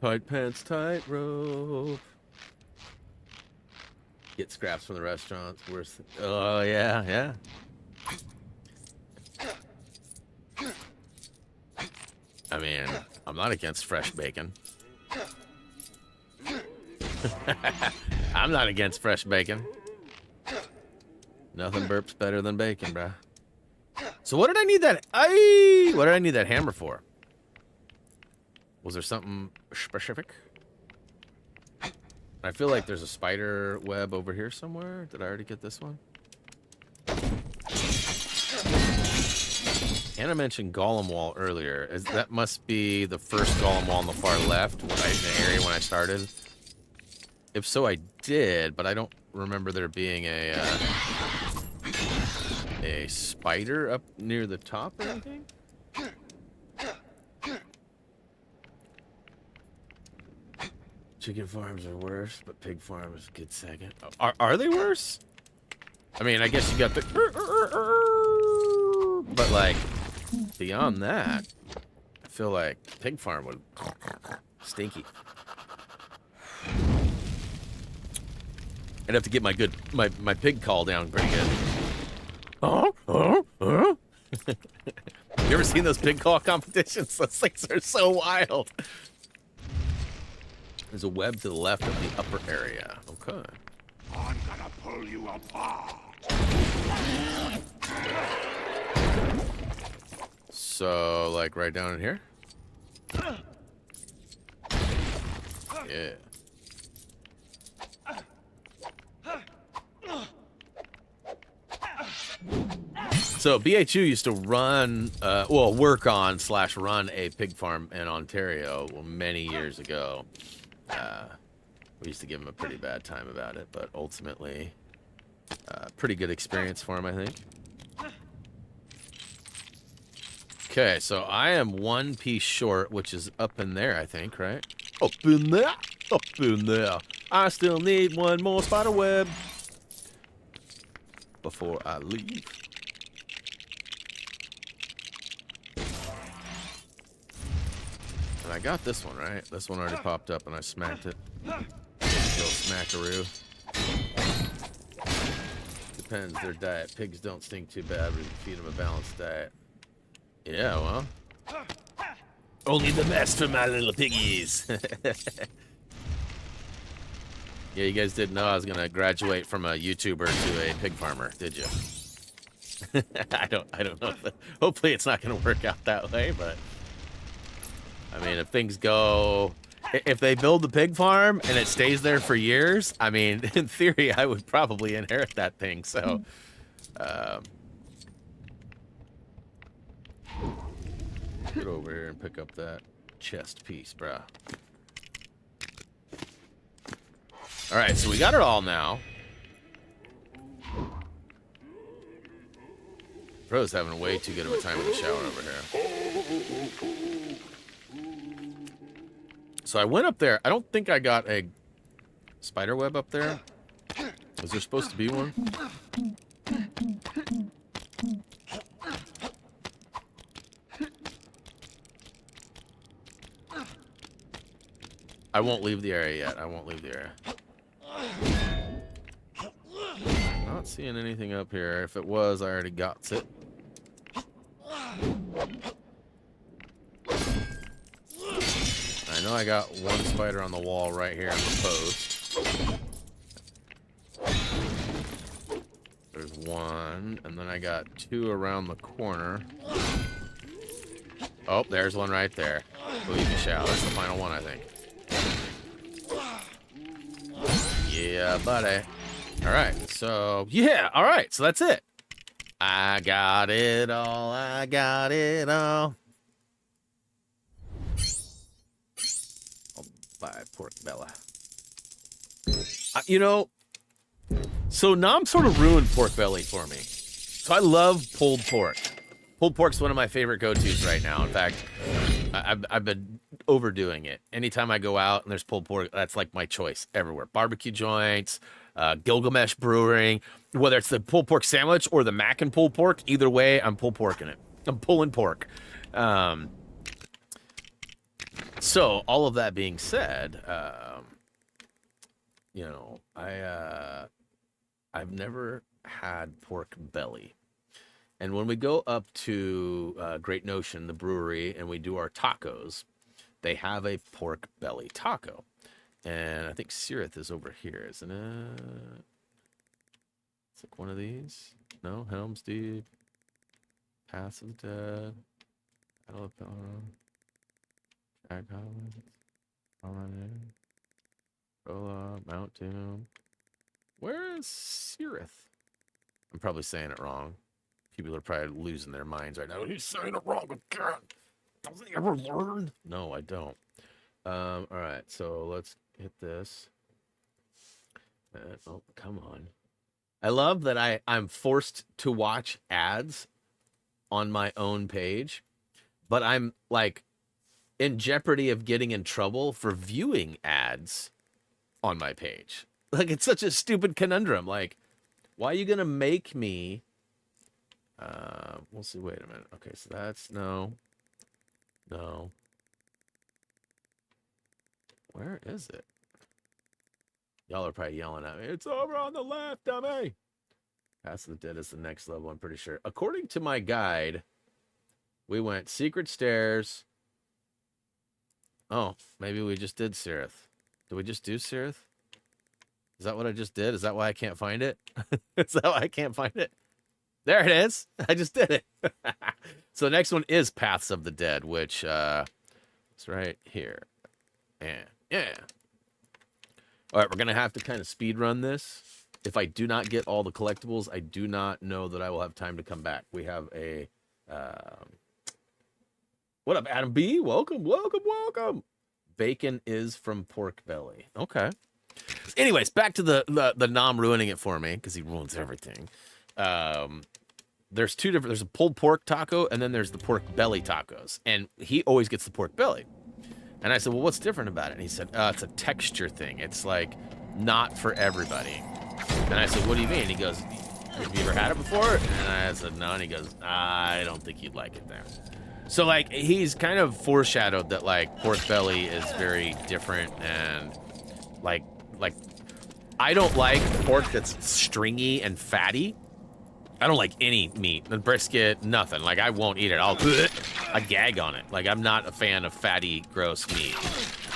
Tight pants, tight rope. Get scraps from the restaurants. Worse. Oh, yeah, yeah. I mean, I'm not against fresh bacon. I'm not against fresh bacon. Nothing burps better than bacon, bruh. So what did I need that? What did I need that hammer for? Was there something specific? I feel like there's a spider web over here somewhere. Did I already get this one? Anna mentioned Golem Wall earlier. That must be the first Golem Wall on the far left, in the area when I started. If so, I did, but I don't remember there being a spider up near the top or anything. Chicken farms are worse, but pig farm is a good second. Are they worse? I mean, I guess you got the... But, like, beyond that, I feel like pig farm would... Stinky. I'd have to get my pig call down pretty good. You ever seen those pig call competitions? Those things are so wild. There's a web to the left of the upper area. Okay. I'm gonna pull you apart. So, like right down in here? Yeah. So BHU used to run, well, work on / run a pig farm in Ontario many years ago. We used to give him a pretty bad time about it, but ultimately, pretty good experience for him, I think. Okay, so I am one piece short, which is up in there, I think, right? Up in there, up in there. I still need one more spider web before I leave. And I got this one, right? This one already popped up and I smacked it. Little smackaroo. Depends their diet. Pigs don't stink too bad, but you can feed them a balanced diet. Yeah, well. Only the best for my little piggies. Yeah, you guys didn't know I was gonna graduate from a YouTuber to a pig farmer, did you? I don't know. Hopefully it's not gonna work out that way, but I mean, if things go, if they build the pig farm and it stays there for years, I mean, in theory, I would probably inherit that thing. So, get over here and pick up that chest piece, bruh. All right, so we got it all now. Bro's having way too good of a time in the shower over here. So I went up there. I don't think I got a spider web up there. Was there supposed to be one? I won't leave the area yet. I won't leave the area. Not seeing anything up here. If it was, I already got it. I know I got one spider on the wall right here on the post. There's one, and then I got two around the corner. Oh, there's one right there. Believe me, shall. That's the final one, I think. Yeah, buddy. All right, so, yeah, all right, so that's it. I got it all, I got it all. I'll buy pork bella. You know, so Nom sort of ruined pork belly for me. So I love pulled pork. Pulled pork's one of my favorite go-tos right now. In fact, I've been overdoing it. Anytime I go out and there's pulled pork, that's like my choice everywhere. Barbecue joints, Gilgamesh Brewing, whether it's the pulled pork sandwich or the mac and pulled pork, either way, I'm pulled pork in it. I'm pulling pork. So all of that being said, you know, I've never had pork belly. And when we go up to Great Notion, the brewery, and we do our tacos, they have a pork belly taco. And I think Sirith is over here, isn't it? It's like one of these. No? Helm's Deep. Pass of the Dead. Battle of Pelham. Jack Collins. Alright. Rolla. Mount Doom. Where is Sirith? I'm probably saying it wrong. People are probably losing their minds right now. He's saying it wrong again. Doesn't he ever learn? No, I don't. All right, so let's hit this. Oh, come on. I love that I'm forced to watch ads on my own page, but I'm like in jeopardy of getting in trouble for viewing ads on my page. Like, it's such a stupid conundrum. Like, why are you going to make me... we'll see. Wait a minute. Okay, so that's no. No. Where is it? Y'all are probably yelling at me. It's over on the left, dummy. Pass of the Dead is the next level, I'm pretty sure. According to my guide, we went Secret Stairs. Oh, maybe we just did Sirith. Did we just do Sirith? Is that what I just did? Is that why I can't find it? Is that why I can't find it? There it is. I just did it. So the next one is Paths of the Dead, which is right here. Yeah. All right, we're going to have to kind of speed run this. If I do not get all the collectibles, I do not know that I will have time to come back. We have a... what up, Adam B? Welcome. Bacon is from pork belly. Okay. Anyways, back to the Nom ruining it for me, because he ruins everything. There's two different... There's a pulled pork taco, and then there's the pork belly tacos. And he always gets the pork belly. And I said, well, what's different about it? And he said, it's a texture thing. It's like not for everybody. And I said, what do you mean? He goes, have you ever had it before? And I said, no. And he goes, I don't think you'd like it there. So, like, he's kind of foreshadowed that, like, pork belly is very different. And, like, I don't like pork that's stringy and fatty. I don't like any meat, the brisket, nothing. Like, I won't eat it. I gag on it. Like, I'm not a fan of fatty, gross meat.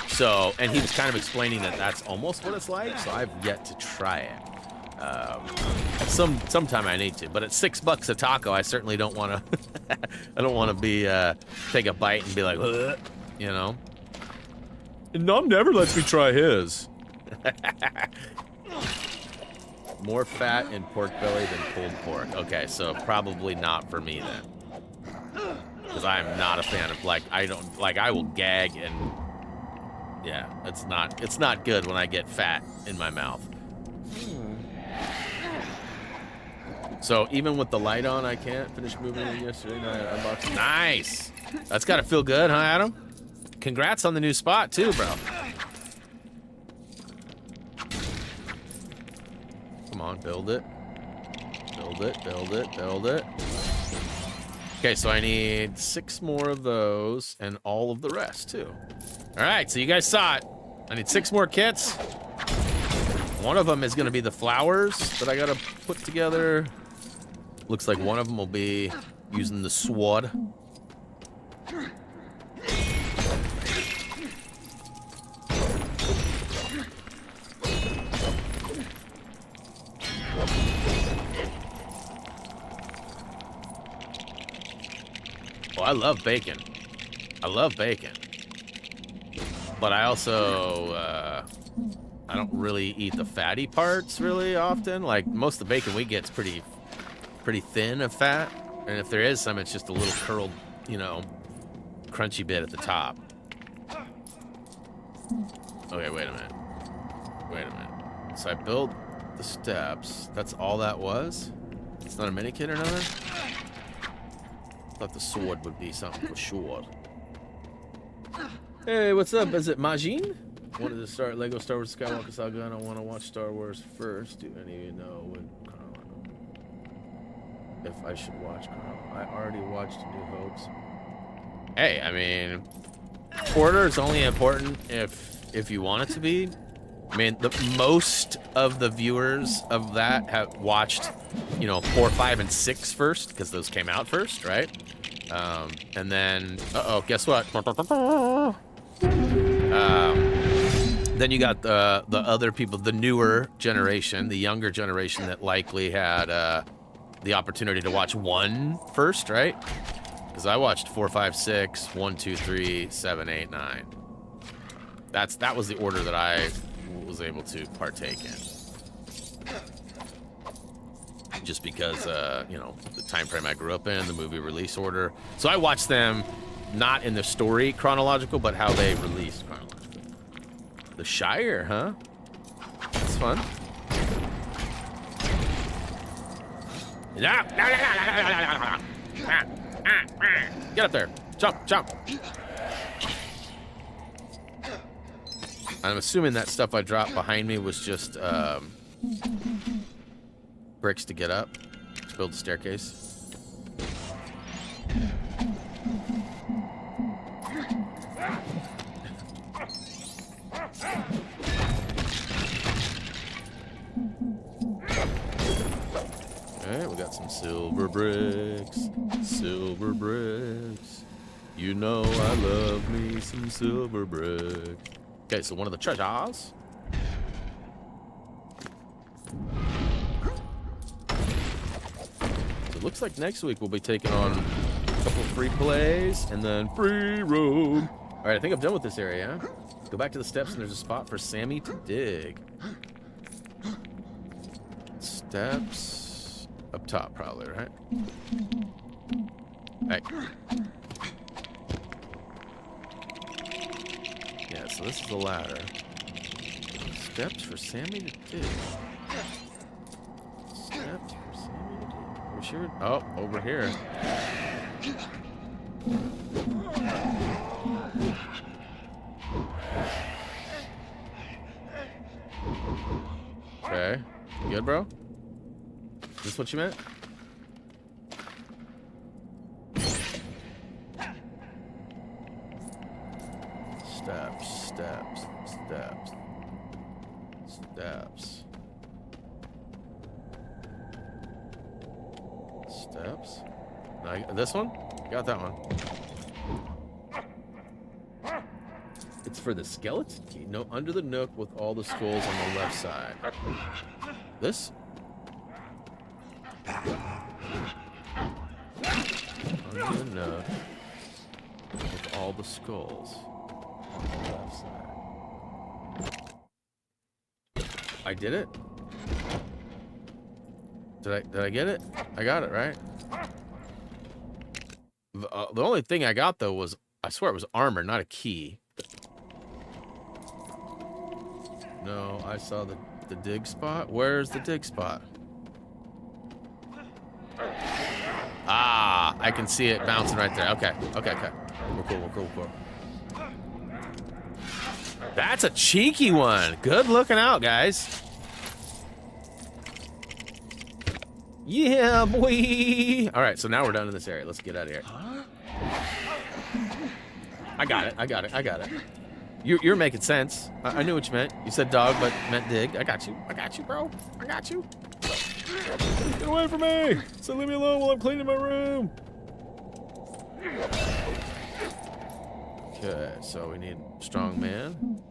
So, and he was kind of explaining that that's almost what it's like. So I've yet to try it. Sometime I need to. But at $6 a taco, I certainly don't want to. I don't want to be take a bite and be like, you know. And Nom never lets me try his. More fat in pork belly than pulled pork. Okay, so probably not for me then. Because I am not a fan of, like, I will gag and, yeah, it's not good when I get fat in my mouth. So even with the light on, I can't finish moving in yesterday night. Unboxing. Nice! That's gotta feel good, huh, Adam? Congrats on the new spot, too, bro. Come on, build it. Build it. Okay, so I need 6 more of those and all of the rest, too. All right, so you guys saw it. I need 6 more kits. One of them is going to be the flowers that I got to put together. Looks like one of them will be using the sword. Oh, I love bacon. But I also, I don't really eat the fatty parts really often. Like, most of the bacon we get is pretty thin of fat. And if there is some, it's just a little curled, you know, crunchy bit at the top. Okay, wait a minute. So I built the steps. That's all that was? It's not a mini kit or nothing? I thought the sword would be something for sure. Hey, what's up? Is it Majin? Wanted to start Lego Star Wars Skywalker Saga, and I want to watch Star Wars first. Do any of you know when if I should watch Carl? I already watched New Hopes. Hey, I mean, order is only important if you want it to be. I mean, most of the viewers of that have watched, you know, 4, 5, and 6 first, because those came out first, right? And then, guess what? Then you got the other people, the newer generation, the younger generation that likely had the opportunity to watch 1 first, right? Because I watched 4, 5, 6, 1, 2, 3, 7, 8, 9. That was the order that I was able to partake in. Just because, you know, the time frame I grew up in, the movie release order. So I watched them not in the story chronological, but how they released chronological. The Shire, huh? That's fun. Get up there. Jump. I'm assuming that stuff I dropped behind me was just bricks to get up, to build a staircase. got some silver bricks. Silver bricks. You know I love me some silver bricks. Okay, so one of the treasures. So it looks like next week we'll be taking on a couple free plays and then free roam. All right, I think I'm done with this area. Go back to the steps and there's a spot for Sammy to dig. Steps up top, probably, right? Hey. Yeah, so this is the ladder. Steps for Sammy to dig. Steps for Sammy to dig. We're sure. Oh, over here. Okay. You good, bro? Is this what you meant? Steps, steps, steps, steps. Steps? This one? Got that one. It's for the skeleton key. No, under the nook with all the skulls on the left side. This? Under the nook with all the skulls on the left side. I did it? Did I get it? I got it, right? The only thing I got though was, I swear it was armor, not a key. No, I saw the dig spot. Where's the dig spot? Ah, I can see it bouncing right there. Okay, okay, okay. We're cool, we're cool, we're cool. That's a cheeky one. Good looking out, guys. Yeah, boy. All right, so now we're done in this area. Let's get out of here. I got it, I got it, I got it. You're making sense. I knew what you meant. You said dog, but meant dig. I got you, bro. I got you. Get away from me! So leave me alone while I'm cleaning my room. Okay, so we need strong man.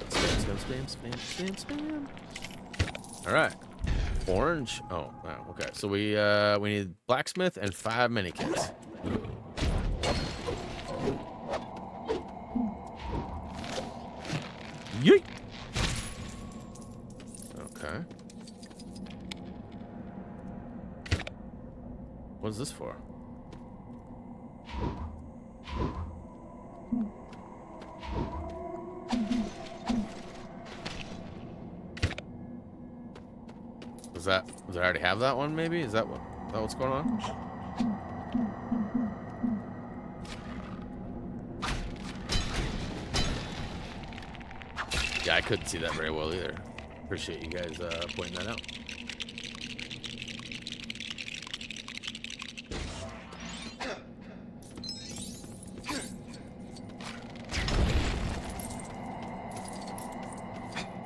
Spam, spam, spam, spam, spam. All right. Orange. Oh, wow. Okay. So we need blacksmith and 5 mini kits. Yeet. Okay. What is this for? Does I already have that one? Maybe is that what's going on? Yeah, I couldn't see that very well either. Appreciate you guys pointing that out.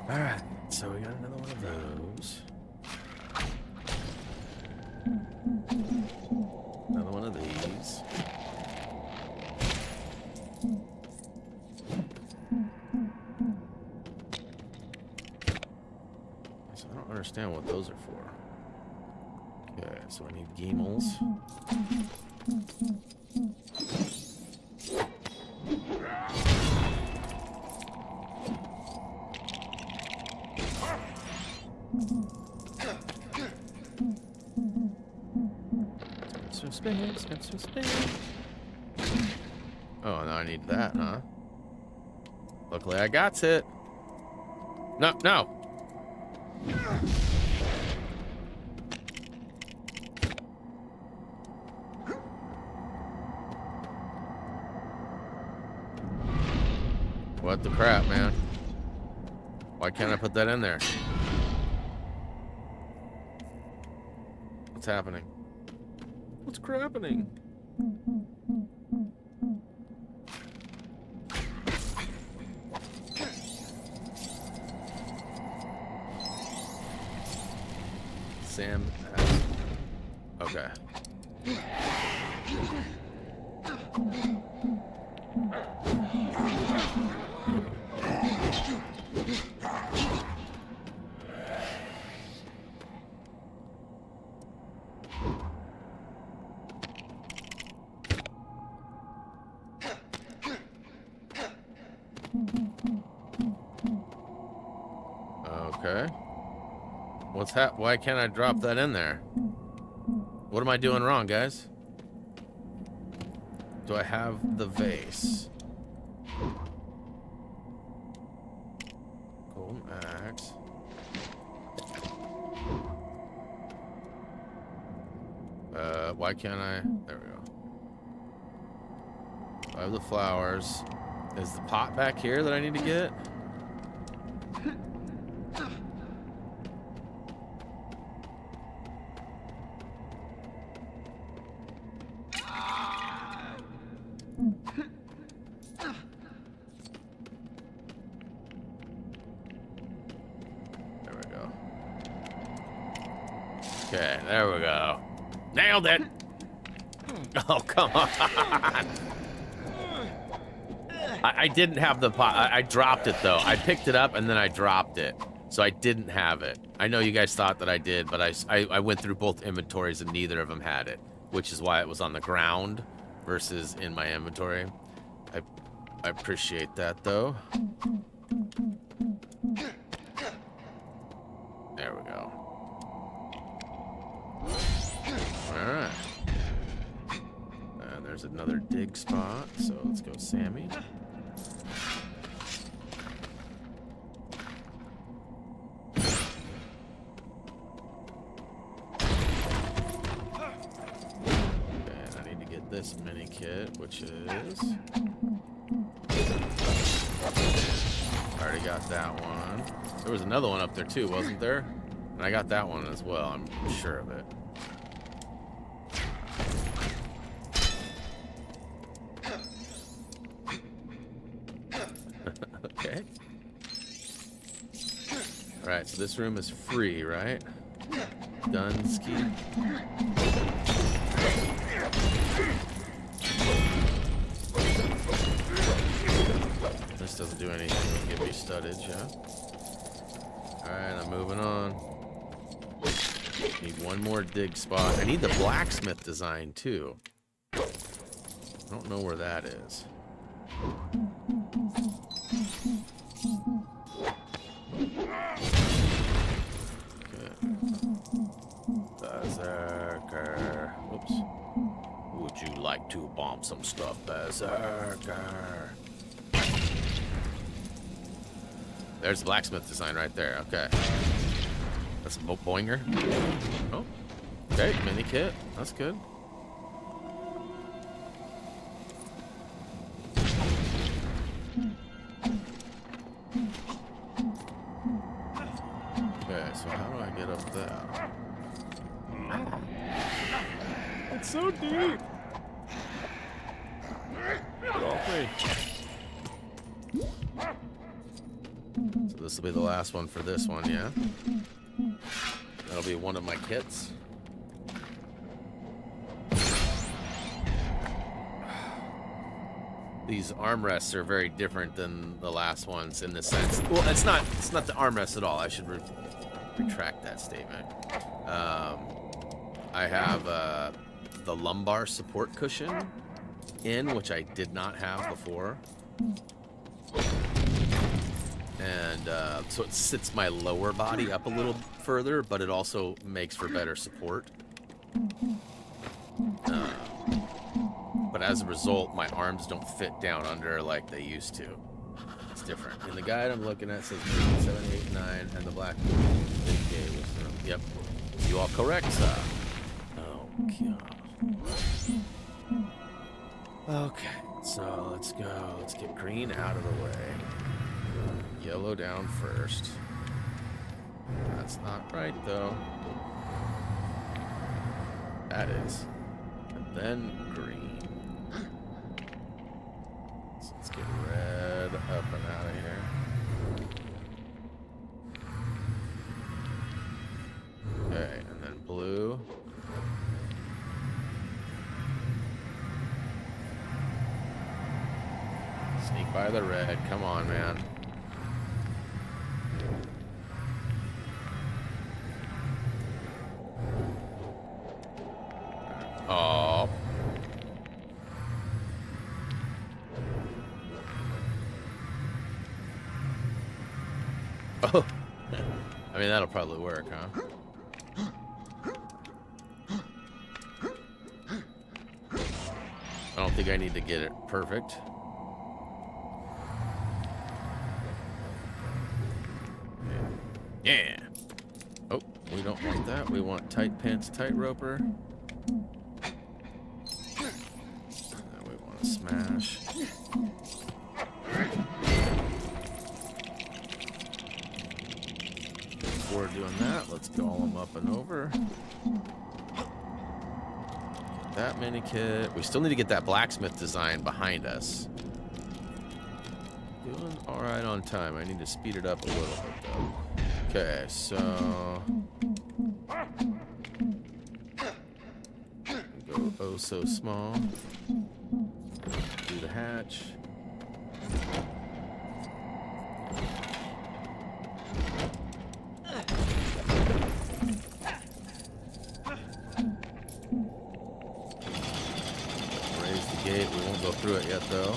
All right, so we got another one of those. Another one of these. So I don't understand what those are for. Okay, so I need gimmels. Oh, now I need that, huh? Luckily I got it. No, no. What the crap, man? Why can't I put that in there? What's happening? What's crappening? Sam has... Okay. Okay. Why can't I drop that in there? What am I doing wrong, guys? Do I have the vase? Golden axe. Why can't I? There we go. I have the flowers. Is the pot back here that I need to get? There we go. Okay, there we go. Nailed it! Oh, come on. I didn't have the pot. I dropped it, though. I picked it up, and then I dropped it. So I didn't have it. I know you guys thought that I did, but I went through both inventories, and neither of them had it, which is why it was on the ground versus in my inventory. I appreciate that, though. There we go. All right. And there's another dig spot, so let's go, Sammy. And I need to get this mini kit, which is... Already got that one. There was another one up there too, wasn't there? And I got that one as well, I'm sure of it. Okay. Alright, so this room is free, right? Dunsky. This doesn't do anything, give me studdage, yeah? Alright, I'm moving on. Need one more dig spot. I need the blacksmith design too. I don't know where that is. Okay. Berserker. Whoops. Would you like to bomb some stuff, Berserker? There's the blacksmith design right there. Okay. That's a boinger. Oh. Okay, mini kit. That's good. Okay, so how do I get up there? It's so deep. Get off me. So this will be the last one for this one, yeah? That'll be one of my kits. These armrests are very different than the last ones in the sense. Well, it's not the armrest at all. I should retract that statement. I have the lumbar support cushion in, which I did not have before. And so it sits my lower body up a little further, but it also makes for better support. But as a result, my arms don't fit down under like they used to. It's different. And the guide I'm looking at says 7, 8, 9, and the black big gate was yep. You are correct, sir. Oh god. Okay, so let's go. Let's get green out of the way. Yellow down first. That's not right though. That is. And then green. So let's get red up and out of here. Okay, and then Sneak by the red. Come on, man. Oh. Oh. I mean, that'll probably work, huh? I don't think I need to get it perfect. Yeah. Oh, we don't want that. We want tight pants, tight roper. And we want to smash. Before doing that, let's golem up and over. Get that mini kit. We still need to get that blacksmith design behind us. Doing all right on time. I need to speed it up a little bit though. Okay, so go oh so small. Do the hatch. Raise the gate. We won't go through it yet though.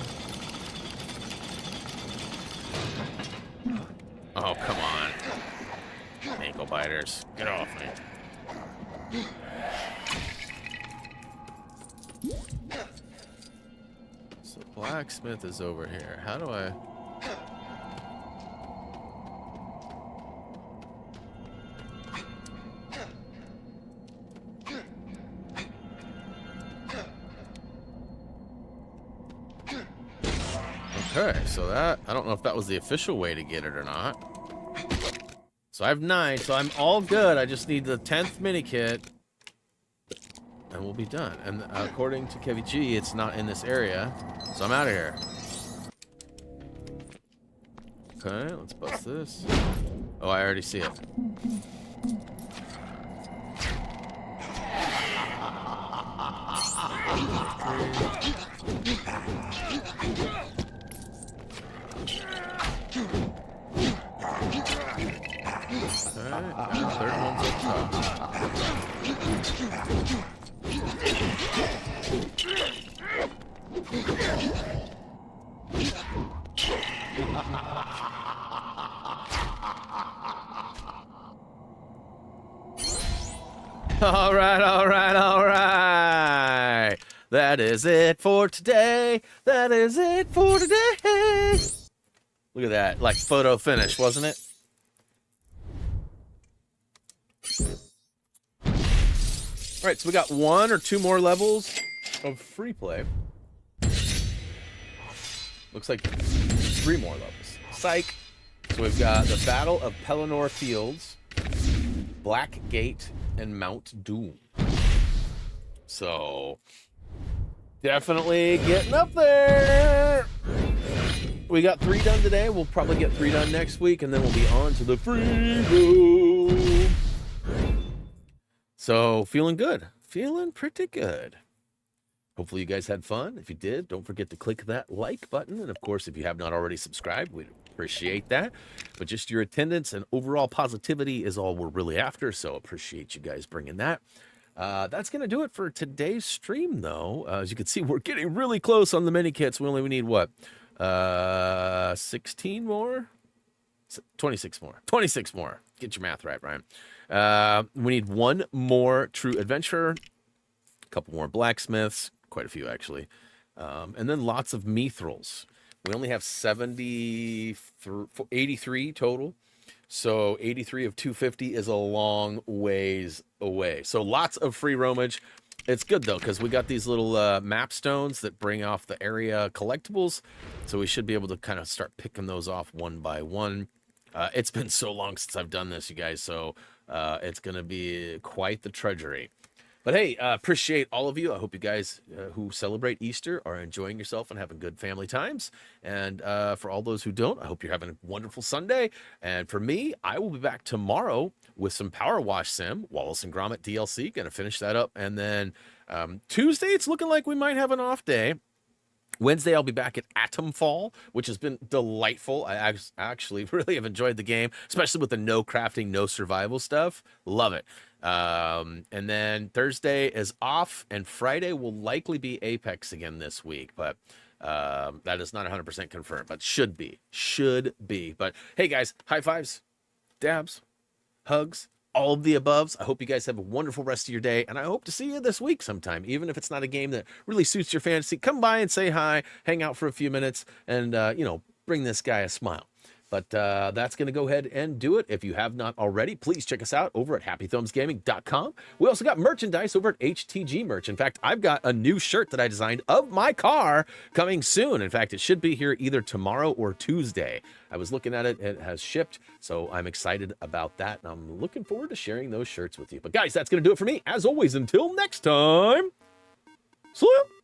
Oh, come on. Ankle biters. Get off me. So blacksmith is over here. How do I... Okay, so that... I don't know if that was the official way to get it or not. So I have 9, so I'm all good. I just need the 10th mini kit. And we'll be done. And according to Kevy G, it's not in this area. So I'm out of here. Okay, let's bust this. Oh, I already see it. Alright, and the third one's up top. Alright, alright, alright. That is it for today. That is it for today. Look at that, like photo finish, wasn't it? All right, so we got 1 or 2 more levels of free play. Looks like 3 more levels. Psych. So we've got the Battle of Pelennor Fields, Black Gate, and Mount Doom. So definitely getting up there. We got 3 done today. We'll probably get 3 done next week, and then we'll be on to the free room. So feeling good. Feeling pretty good. Hopefully you guys had fun. If you did, don't forget to click that like button. And of course, if you have not already subscribed, we'd appreciate that. But just your attendance and overall positivity is all we're really after. So appreciate you guys bringing that. That's going to do it for today's stream, though. As you can see, we're getting really close on the mini kits. We only need what? 16 more? 26 more. 26 more. Get your math right, Brian. We need 1 more true adventurer, a couple more blacksmiths, quite a few actually, and then lots of mithrils. We only have 83 total, so 83 of 250 is a long ways away. So lots of free roamage. It's good though, because we got these little map stones that bring off the area collectibles, so we should be able to kind of start picking those off one by one. It's been so long since I've done this, you guys, so it's going to be quite the treasury. But hey, appreciate all of you. I hope you guys who celebrate Easter are enjoying yourself and having good family times. And for all those who don't, I hope you're having a wonderful Sunday. And for me, I will be back tomorrow with some Power Wash Sim, Wallace and Gromit DLC. Going to finish that up. And then Tuesday, it's looking like we might have an off day. Wednesday, I'll be back at Atomfall, which has been delightful. I actually really have enjoyed the game, especially with the no crafting, no survival stuff. Love it. And then Thursday is off, and Friday will likely be Apex again this week, but that is not 100% confirmed, but should be. Should be. But hey, guys, high fives, dabs, hugs, all of the aboves. I hope you guys have a wonderful rest of your day, and I hope to see you this week sometime. Even if it's not a game that really suits your fantasy, come by and say hi, hang out for a few minutes, and, you know, bring this guy a smile. But that's going to go ahead and do it. If you have not already, please check us out over at HappyThumbsGaming.com. We also got merchandise over at HTG Merch. In fact, I've got a new shirt that I designed of my car coming soon. In fact, it should be here either tomorrow or Tuesday. I was looking at it. It has shipped, so I'm excited about that, and I'm looking forward to sharing those shirts with you. But guys, that's going to do it for me. As always, until next time, see ya.